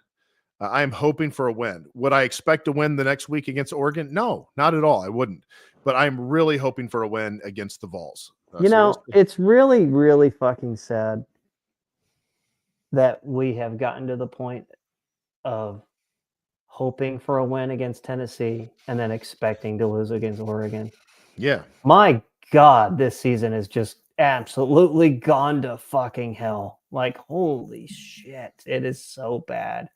[SPEAKER 1] I'm hoping for a win. Would I expect to win the next week against Oregon? No, not at all. I wouldn't. But I'm really hoping for a win against the Vols.
[SPEAKER 2] It's really, really fucking sad that we have gotten to the point of hoping for a win against Tennessee and then expecting to lose against Oregon.
[SPEAKER 1] Yeah.
[SPEAKER 2] My God, this season has just absolutely gone to fucking hell. Like, holy shit. It is so bad.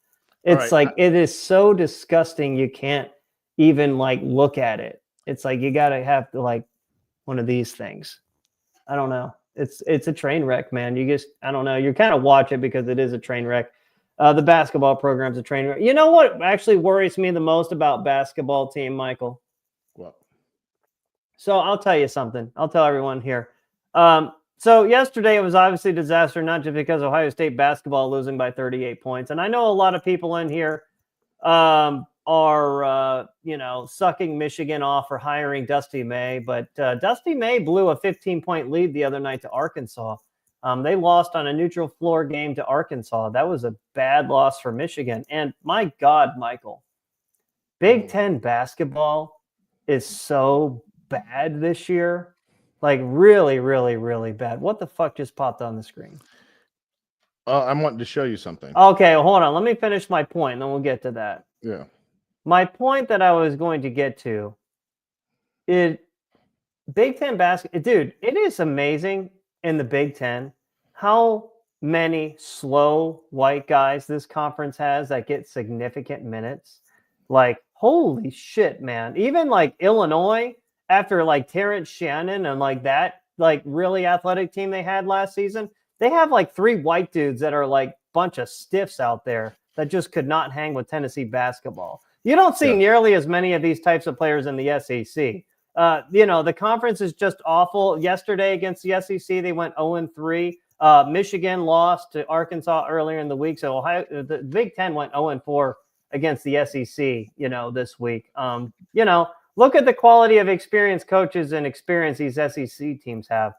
[SPEAKER 2] It's it is so disgusting. You can't even look at it. It's like, you got to have one of these things. I don't know. It's a train wreck, man. I don't know. You kind of watch it because it is a train wreck. The basketball program's a train wreck. You know what actually worries me the most about basketball team, Michael?
[SPEAKER 1] What?
[SPEAKER 2] So I'll tell you something. I'll tell everyone here. So yesterday it was obviously a disaster, not just because Ohio State basketball losing by 38 points. And I know a lot of people in here are sucking Michigan off for hiring Dusty May, but Dusty May blew a 15-point lead the other night to Arkansas. They lost on a neutral floor game to Arkansas. That was a bad loss for Michigan. And my God, Michael, Big Ten basketball is so bad this year. Like, really, really, really bad. What the fuck just popped on the screen?
[SPEAKER 1] I'm wanting to show you something.
[SPEAKER 2] Okay, hold on. Let me finish my point, and then we'll get to that.
[SPEAKER 1] Yeah.
[SPEAKER 2] My point that I was going to get to is Big Ten basketball. Dude, it is amazing in the Big Ten how many slow white guys this conference has that get significant minutes. Like, holy shit, man. Even Illinois, after Terrence Shannon and that really athletic team they had last season, they have 3 white dudes that are bunch of stiffs out there that just could not hang with Tennessee basketball. You don't see nearly as many of these types of players in the SEC. The conference is just awful. Yesterday against the SEC, they went 0-3. Michigan lost to Arkansas earlier in the week. So the Big Ten went 0-4 against the SEC, this week. Look at the quality of experienced coaches and experience these SEC teams have.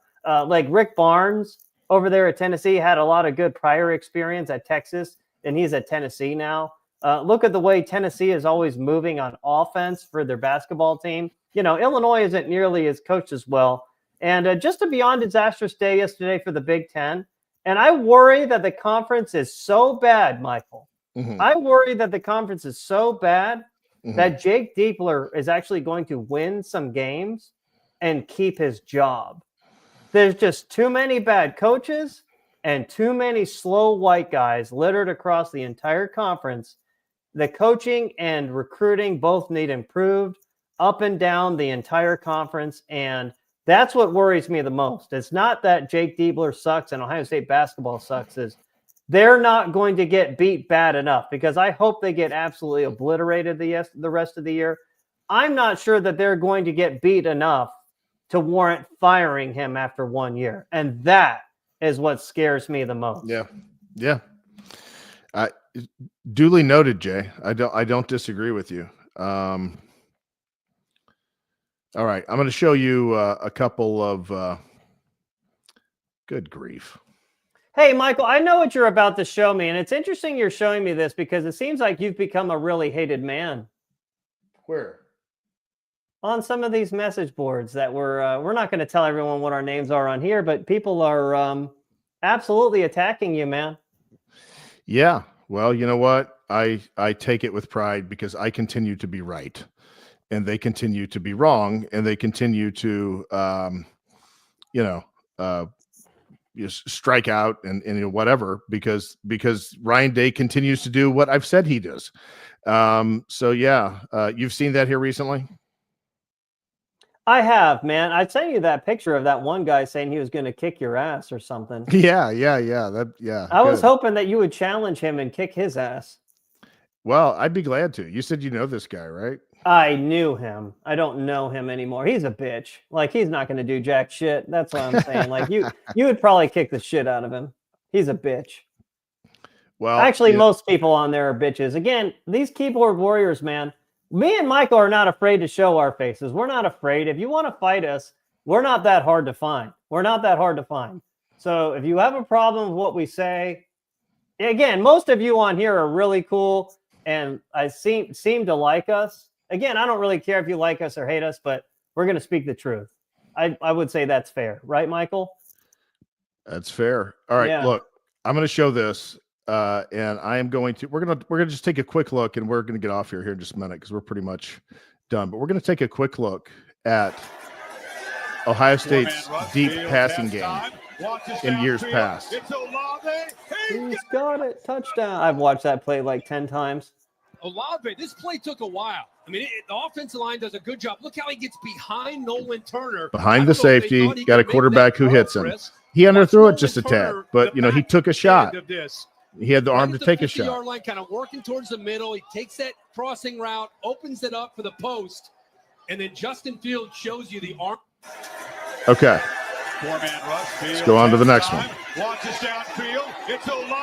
[SPEAKER 2] Rick Barnes over there at Tennessee had a lot of good prior experience at Texas, and he's at Tennessee now. Look at the way Tennessee is always moving on offense for their basketball team. Illinois isn't nearly as coached as well. And just a beyond disastrous day yesterday for the Big Ten. And I worry that the conference is so bad, Michael. Mm-hmm. I worry that the conference is so bad that Jake Diepler is actually going to win some games and keep his job. There's just too many bad coaches and too many slow white guys littered across the entire conference. The coaching and recruiting both need improved up and down the entire conference, and that's what worries me the most. It's not that Jake Diebler sucks and Ohio State basketball sucks. Is they're not going to get beat bad enough, because I hope they get absolutely obliterated the rest of the year. I'm not sure that they're going to get beat enough to warrant firing him after 1 year. And that is what scares me the most.
[SPEAKER 1] Yeah. Yeah. Duly noted, Jay. I don't disagree with you. All right. I'm going to show you a couple of good grief.
[SPEAKER 2] Hey, Michael, I know what you're about to show me, and it's interesting you're showing me this because it seems like you've become a really hated man.
[SPEAKER 1] Where?
[SPEAKER 2] On some of these message boards that we're not going to tell everyone what our names are on here, but people are absolutely attacking you, man.
[SPEAKER 1] Yeah. Well, you know what? I take it with pride because I continue to be right, and they continue to be wrong, and they continue to, strike out and whatever, because Ryan Day continues to do what I've said he does. So yeah, you've seen that here recently.
[SPEAKER 2] I have, man. I sent you that picture of that one guy saying he was going to kick your ass or something.
[SPEAKER 1] Yeah.
[SPEAKER 2] I was hoping that you would challenge him and kick his ass.
[SPEAKER 1] Well, I'd be glad to. You said you know this guy, right?
[SPEAKER 2] I knew him. I don't know him anymore. He's a bitch. Like, he's not going to do jack shit. That's what I'm saying. Like, you would probably kick the shit out of him. He's a bitch.
[SPEAKER 1] Well,
[SPEAKER 2] actually, most people on there are bitches. Again, these keyboard warriors, man. Me and Michael are not afraid to show our faces. We're not afraid. If you want to fight us, we're not that hard to find. We're not that hard to find. So if you have a problem with what we say, again, most of you on here are really cool, and I seem to like us. Again, I don't really care if you like us or hate us, but we're going to speak the truth. I would say that's fair. Right, Michael?
[SPEAKER 1] That's fair. All right, yeah. Look, I'm going to show this. And I am going to, we're going to just take a quick look, and we're going to get off here in just a minute because we're pretty much done, but we're going to take a quick look at Ohio State's deep passing game in years past.
[SPEAKER 2] He's got it. Touchdown. I've watched that play like 10 times.
[SPEAKER 3] Olave, this play took a while. I mean, the offensive line does a good job. Look how he gets behind Nolan Turner.
[SPEAKER 1] Behind the safety, got a quarterback who hits him. He underthrew it just a tad, but, he took a shot. He had the arm to take a shot.
[SPEAKER 3] Yard line, kind of working towards the middle. He takes that crossing route, opens it up for the post, and then Justin Fields shows you the arm.
[SPEAKER 1] Okay. Let's go on to the next one.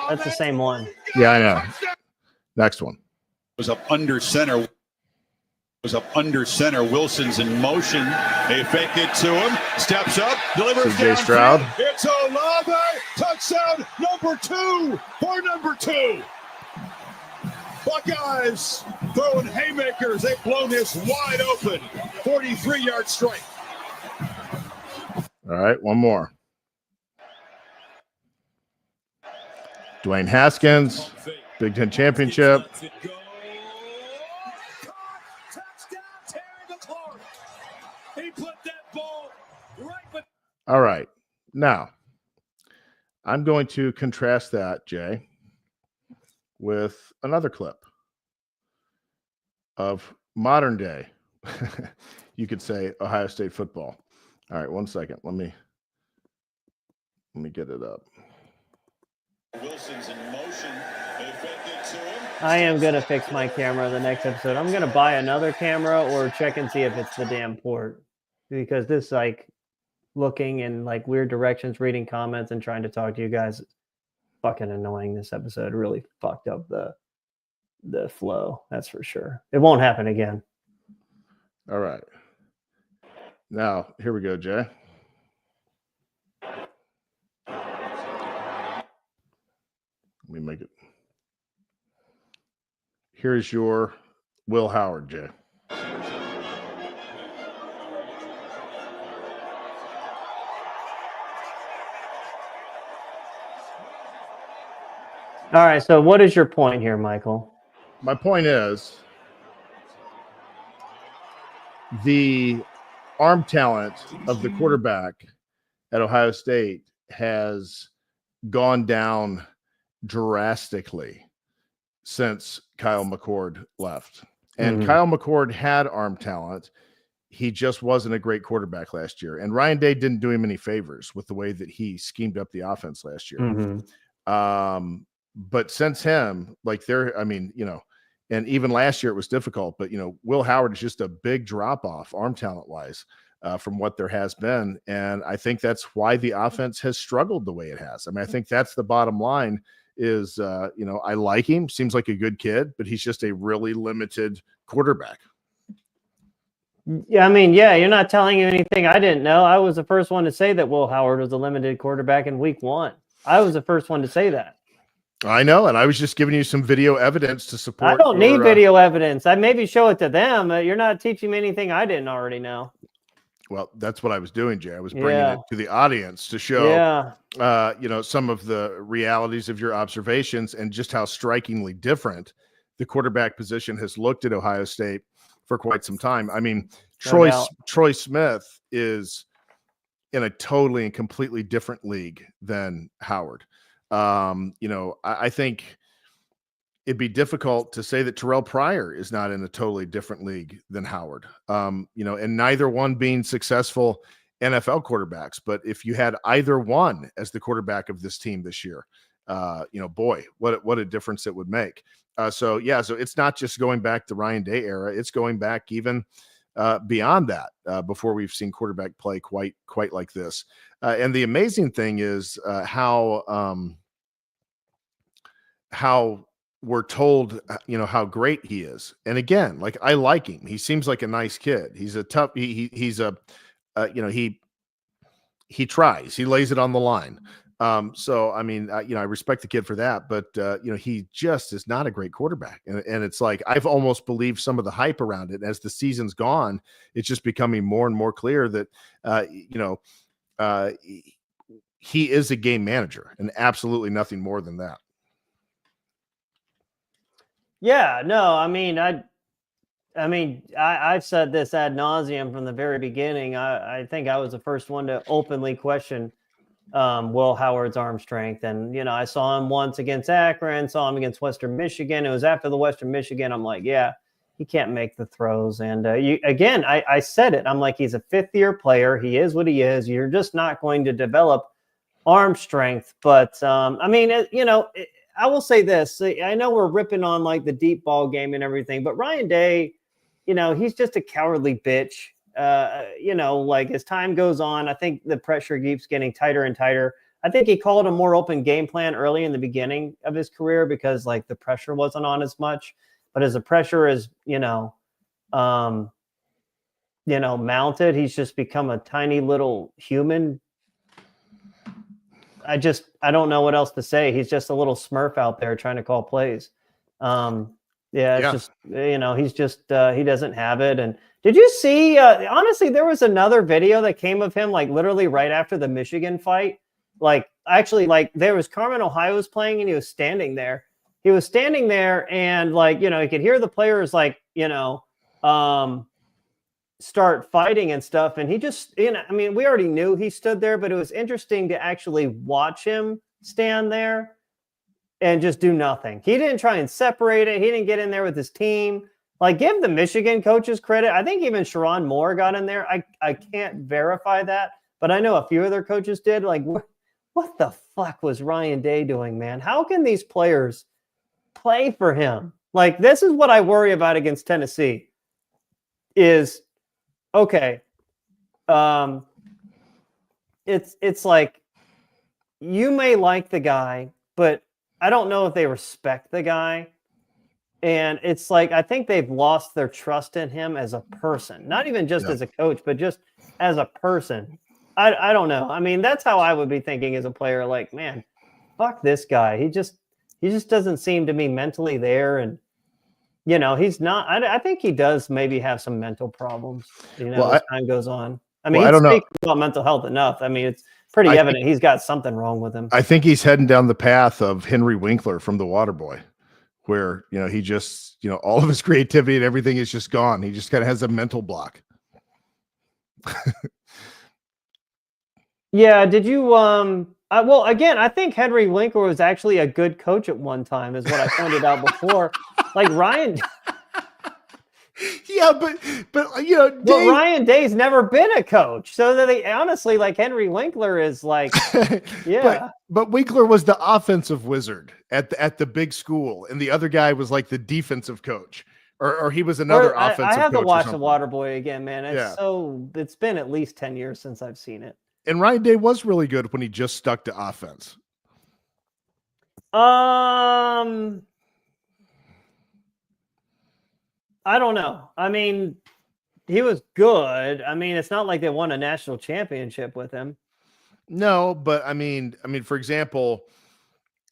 [SPEAKER 2] That's the same one.
[SPEAKER 1] Yeah, I know. Next one.
[SPEAKER 4] Was up under center. Wilson's in motion. They fake it to him. Steps up. Delivers
[SPEAKER 1] Jay Stroud.
[SPEAKER 4] It's Olave. Touchdown number 2 for number 2. Buckeyes throwing haymakers. They've blown this wide open. 43-yard strike.
[SPEAKER 1] All right, one more. Dwayne Haskins, Big Ten championship. All right. Now, I'm going to contrast that, Jay, with another clip of modern day, you could say, Ohio State football. All right, 1 second. Let me get it up.
[SPEAKER 4] Wilson's in motion. They fake it to him.
[SPEAKER 2] I am going to fix my camera the next episode. I'm going to buy another camera or check and see if it's the damn port, because this, like, looking in like weird directions, reading comments and trying to talk to you guys, fucking annoying. This episode really fucked up the flow. That's for sure. It won't happen again.
[SPEAKER 1] All right. Now, here we go, Jay. Let me make it. Here's your Will Howard, Jay.
[SPEAKER 2] All right, so what is your point here, Michael?
[SPEAKER 1] My point is the arm talent of the quarterback at Ohio State has gone down drastically since Kyle McCord left. And Kyle McCord had arm talent. He just wasn't a great quarterback last year. And Ryan Day didn't do him any favors with the way that he schemed up the offense last year. but since him, like I mean, and even last year it was difficult, but Will Howard is just a big drop off arm talent wise from what there has been. And I think that's why the offense has struggled the way it has. I mean, I think that's the bottom line is, I like him, seems like a good kid, but he's just a really limited quarterback.
[SPEAKER 2] Yeah, I mean, yeah, you're not telling you anything I didn't know. I was the first one to say that Will Howard was a limited quarterback in week 1. I was the first one to say that.
[SPEAKER 1] I know, and I was just giving you some video evidence to support.
[SPEAKER 2] I don't need video evidence. I maybe show it to them. You're not teaching me anything I didn't already know.
[SPEAKER 1] Well, that's what I was doing, Jay. I was bringing it to the audience to show, some of the realities of your observations and just how strikingly different the quarterback position has looked at Ohio State for quite some time. I mean, Troy Smith is in a totally and completely different league than Howard. I think it'd be difficult to say that Terrell Pryor is not in a totally different league than Howard, and neither one being successful NFL quarterbacks. But if you had either one as the quarterback of this team this year, boy, what a difference it would make. So it's not just going back to Ryan Day era. It's going back even beyond that before we've seen quarterback play quite like this. And the amazing thing is how we're told, how great he is. And again, like, I like him. He seems like a nice kid. He's a tough, he tries, he lays it on the line. So, I mean, I respect the kid for that, but, he just is not a great quarterback. And it's like, I've almost believed some of the hype around it. As the season's gone, it's just becoming more and more clear that, he is a game manager and absolutely nothing more than that.
[SPEAKER 2] Yeah, no, I mean, I've said this ad nauseum from the very beginning. I think I was the first one to openly question Will Howard's arm strength. And, I saw him once against Akron, saw him against Western Michigan. It was after the Western Michigan. I'm like, yeah, he can't make the throws. And I said it. I'm like, he's a 5th-year player. He is what he is. You're just not going to develop arm strength. But, I will say this. I know we're ripping on like the deep ball game and everything, but Ryan Day, he's just a cowardly bitch. Like, as time goes on, I think the pressure keeps getting tighter and tighter. I think he called a more open game plan early in the beginning of his career because like the pressure wasn't on as much. But as the pressure is, mounted, he's just become a tiny little human. I don't know what else to say. He's just a little Smurf out there trying to call plays. Just, he's just, he doesn't have it. And did you see, honestly, there was another video that came of him, like literally right after the Michigan fight. Like, actually, like there was Carmen, Ohio was playing and he was standing there. And like, he could hear the players like, start fighting and stuff. And he just, we already knew he stood there, but it was interesting to actually watch him stand there and just do nothing. He didn't try and separate it. He didn't get in there with his team. Like, give the Michigan coaches credit. I think even Sharon Moore got in there. I can't verify that, but I know a few other coaches did. Like, what the fuck was Ryan Day doing, man? How can these players play for him? Like, this is what I worry about against Tennessee is, okay, it's like, you may like the guy, but I don't know if they respect the guy. And it's like, I think they've lost their trust in him as a person, not even just as a coach, but just as a person. I don't know. I mean, that's how I would be thinking as a player. Like, man, fuck this guy. He just doesn't seem to me mentally there. And, he's not, I think he does maybe have some mental problems, as time goes on. I mean, he's speaking about mental health enough. I mean, it's pretty evident he's got something wrong with him.
[SPEAKER 1] I think he's heading down the path of Henry Winkler from The Waterboy, where, he just, all of his creativity and everything is just gone. He just kind of has a mental block.
[SPEAKER 2] Yeah. Did you, well, again, I think Henry Winkler was actually a good coach at one time, is what I pointed out before. Like, Ryan
[SPEAKER 1] Yeah, but you know,
[SPEAKER 2] Well,
[SPEAKER 1] Dave,
[SPEAKER 2] Ryan Day's never been a coach, so that they honestly, like, Henry Winkler is like, yeah.
[SPEAKER 1] but Winkler was the offensive wizard at the big school, and the other guy was like the defensive coach, or he was another
[SPEAKER 2] I
[SPEAKER 1] offensive
[SPEAKER 2] have to
[SPEAKER 1] coach or
[SPEAKER 2] watch The
[SPEAKER 1] something.
[SPEAKER 2] Waterboy again, man.
[SPEAKER 1] Yeah.
[SPEAKER 2] It's been at least 10 years since I've seen it.
[SPEAKER 1] And Ryan Day was really good when he just stuck to offense.
[SPEAKER 2] I don't know. I mean, he was good. I mean, it's not like they won a national championship with him.
[SPEAKER 1] No, but I mean, for example,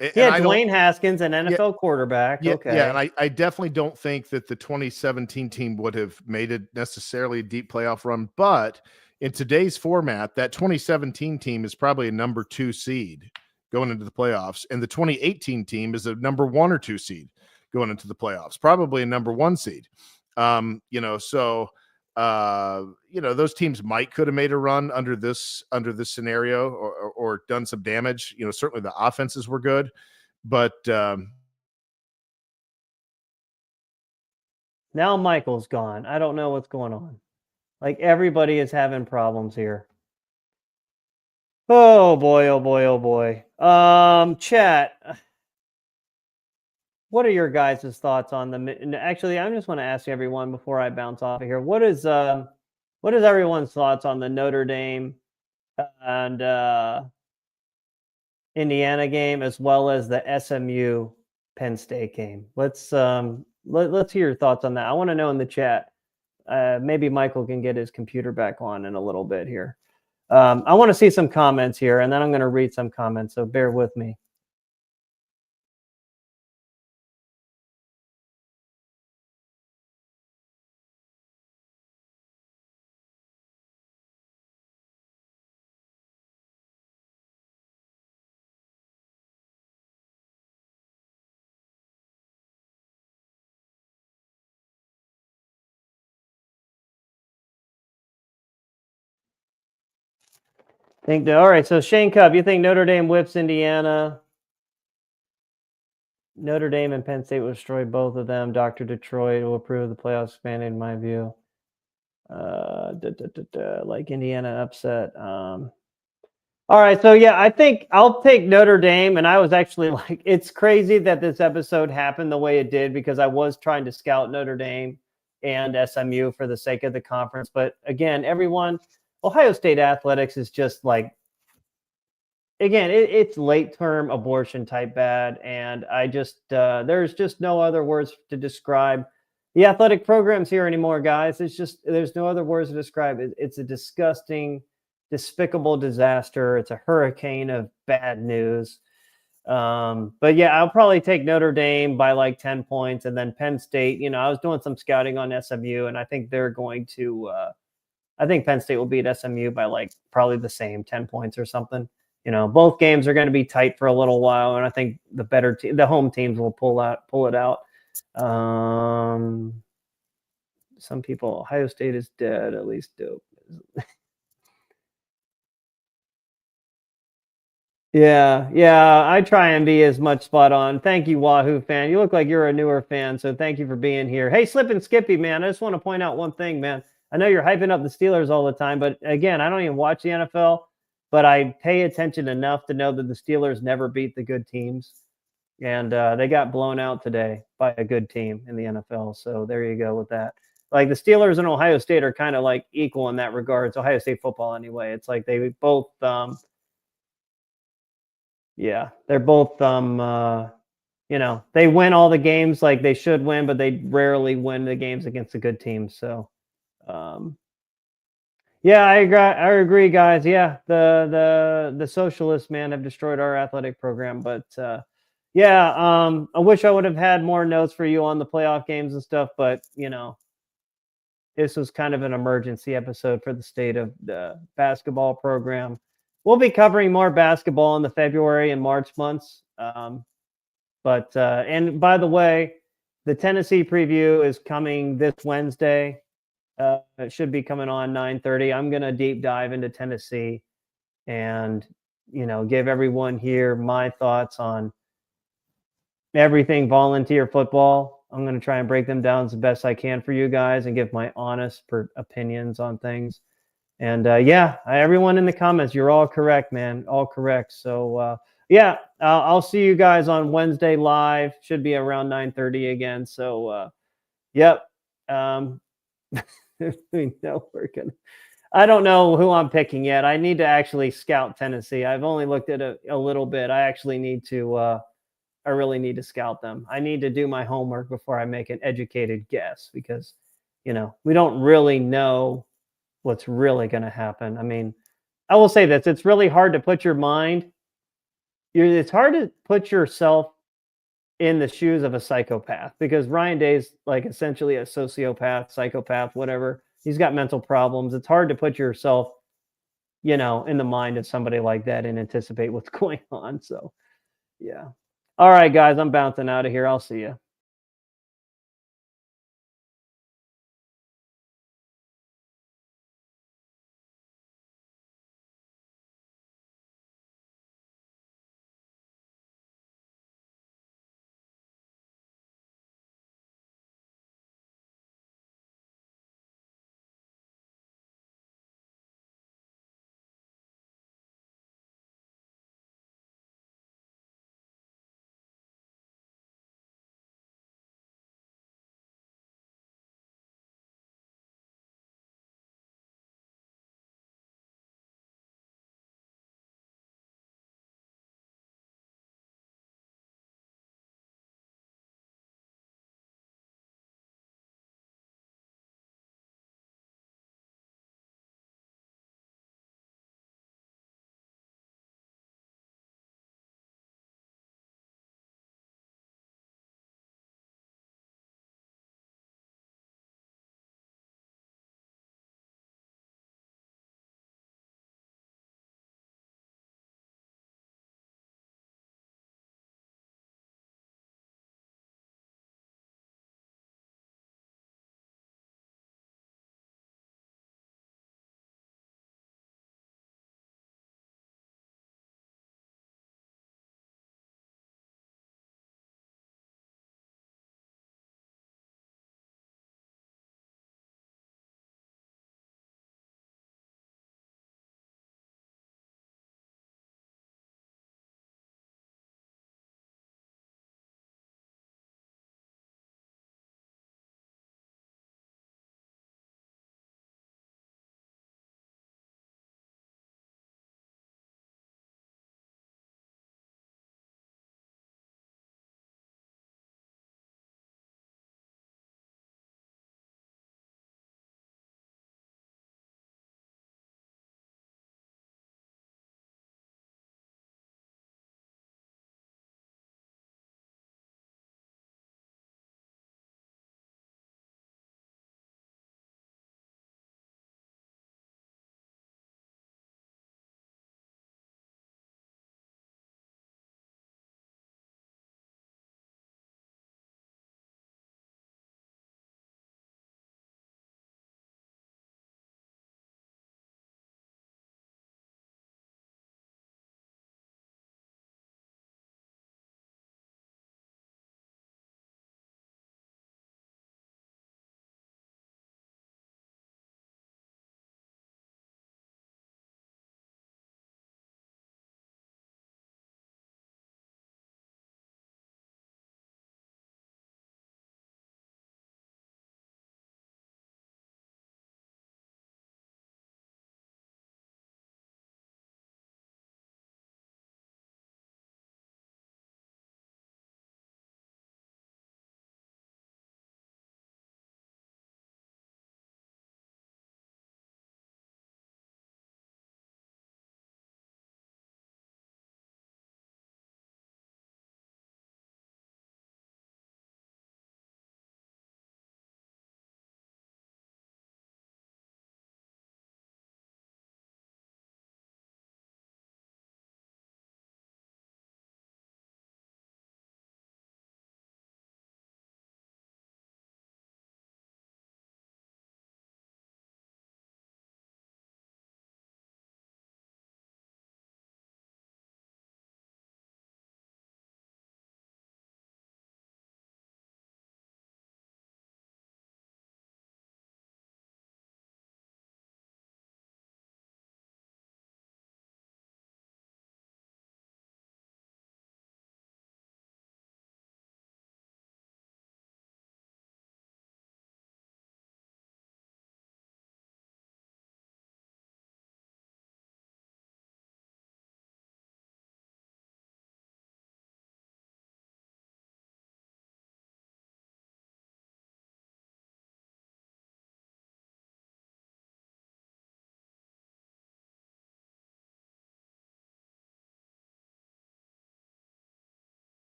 [SPEAKER 2] Yeah, Dwayne Haskins, an NFL quarterback.
[SPEAKER 1] Yeah,
[SPEAKER 2] Okay.
[SPEAKER 1] yeah, and I definitely don't think that the 2017 team would have made it necessarily a deep playoff run, but in today's format, that 2017 team is probably a number 2 seed going into the playoffs, and the 2018 team is a number 1 or 2 seed going into the playoffs, probably a number 1 seed. You know, so you know, those teams could have made a run under this scenario, or done some damage. You know, certainly the offenses were good, but
[SPEAKER 2] now Michael's gone. I don't know what's going on. Like, everybody is having problems here. Oh boy, oh boy, oh boy. Chat. What are your guys' thoughts on the? Actually, I just want to ask everyone before I bounce off of here. What is everyone's thoughts on the Notre Dame and Indiana game, as well as the SMU Penn State game? Let's hear your thoughts on that. I want to know in the chat. Maybe Michael can get his computer back on in a little bit here. I want to see some comments here, and then I'm going to read some comments, so bear with me. All right, so Shane Cup, you think Notre Dame whips Indiana? Notre Dame and Penn State will destroy both of them. Dr. Detroit will approve the playoffs expanded, in my view. Like Indiana upset. All right, so yeah, I think I'll take Notre Dame. And I was actually like, it's crazy that this episode happened the way it did, because I was trying to scout Notre Dame and SMU for the sake of the conference. But again, Ohio State athletics is just like, again, it's late term abortion type bad. And I just, there's just no other words to describe the athletic programs here anymore, guys. There's no other words to describe it. It's a disgusting, despicable disaster. It's a hurricane of bad news. But yeah, I'll probably take Notre Dame by like 10 points, and then Penn State. You know, I was doing some scouting on SMU, and I think they're going to, I think Penn State will beat SMU by like probably the same 10 points or something. You know, both games are going to be tight for a little while, and I think the home teams will pull it out. Some people, Ohio State is dead, at least dope. Yeah, I try and be as much spot on. Thank you, Wahoo fan. You look like you're a newer fan, so thank you for being here. Hey, Slip and Skippy, man, I just want to point out one thing, man. I know you're hyping up the Steelers all the time, but again, I don't even watch the NFL, but I pay attention enough to know that the Steelers never beat the good teams. And they got blown out today by a good team in the NFL. So there you go with that. Like, the Steelers and Ohio State are kind of like equal in that regard. It's Ohio State football anyway. It's like they both, they're both, you know, they win all the games like they should win, but they rarely win the games against the good teams. So, yeah, I agree, guys. Yeah, the socialists, man, have destroyed our athletic program. But yeah, I wish I would have had more notes for you on the playoff games and stuff. But you know, this was kind of an emergency episode for the state of the basketball program. We'll be covering more basketball in the February and March months. But and by the way, the Tennessee preview is coming this Wednesday. It should be coming on 9:30. I'm going to deep dive into Tennessee and, you know, give everyone here my thoughts on everything volunteer football. I'm going to try and break them down as best I can for you guys and give my honest opinions on things. And yeah, everyone in the comments, you're all correct, man. All correct. So yeah, I'll see you guys on Wednesday live. Should be around 9:30 again. So yep. We know we're gonna. I don't know who I'm picking yet. I need to actually scout Tennessee. I've only looked at a little bit. I actually need to. I really need to scout them. I need to do my homework before I make an educated guess because, you know, we don't really know what's really going to happen. I mean, I will say this: it's really hard to put your mind. It's hard to put yourself in the shoes of a psychopath because Ryan Day's like essentially a sociopath, psychopath, whatever. He's got mental problems. It's hard to put yourself, you know, in the mind of somebody like that and anticipate what's going on. So, yeah. All right, guys, I'm bouncing out of here. I'll see you.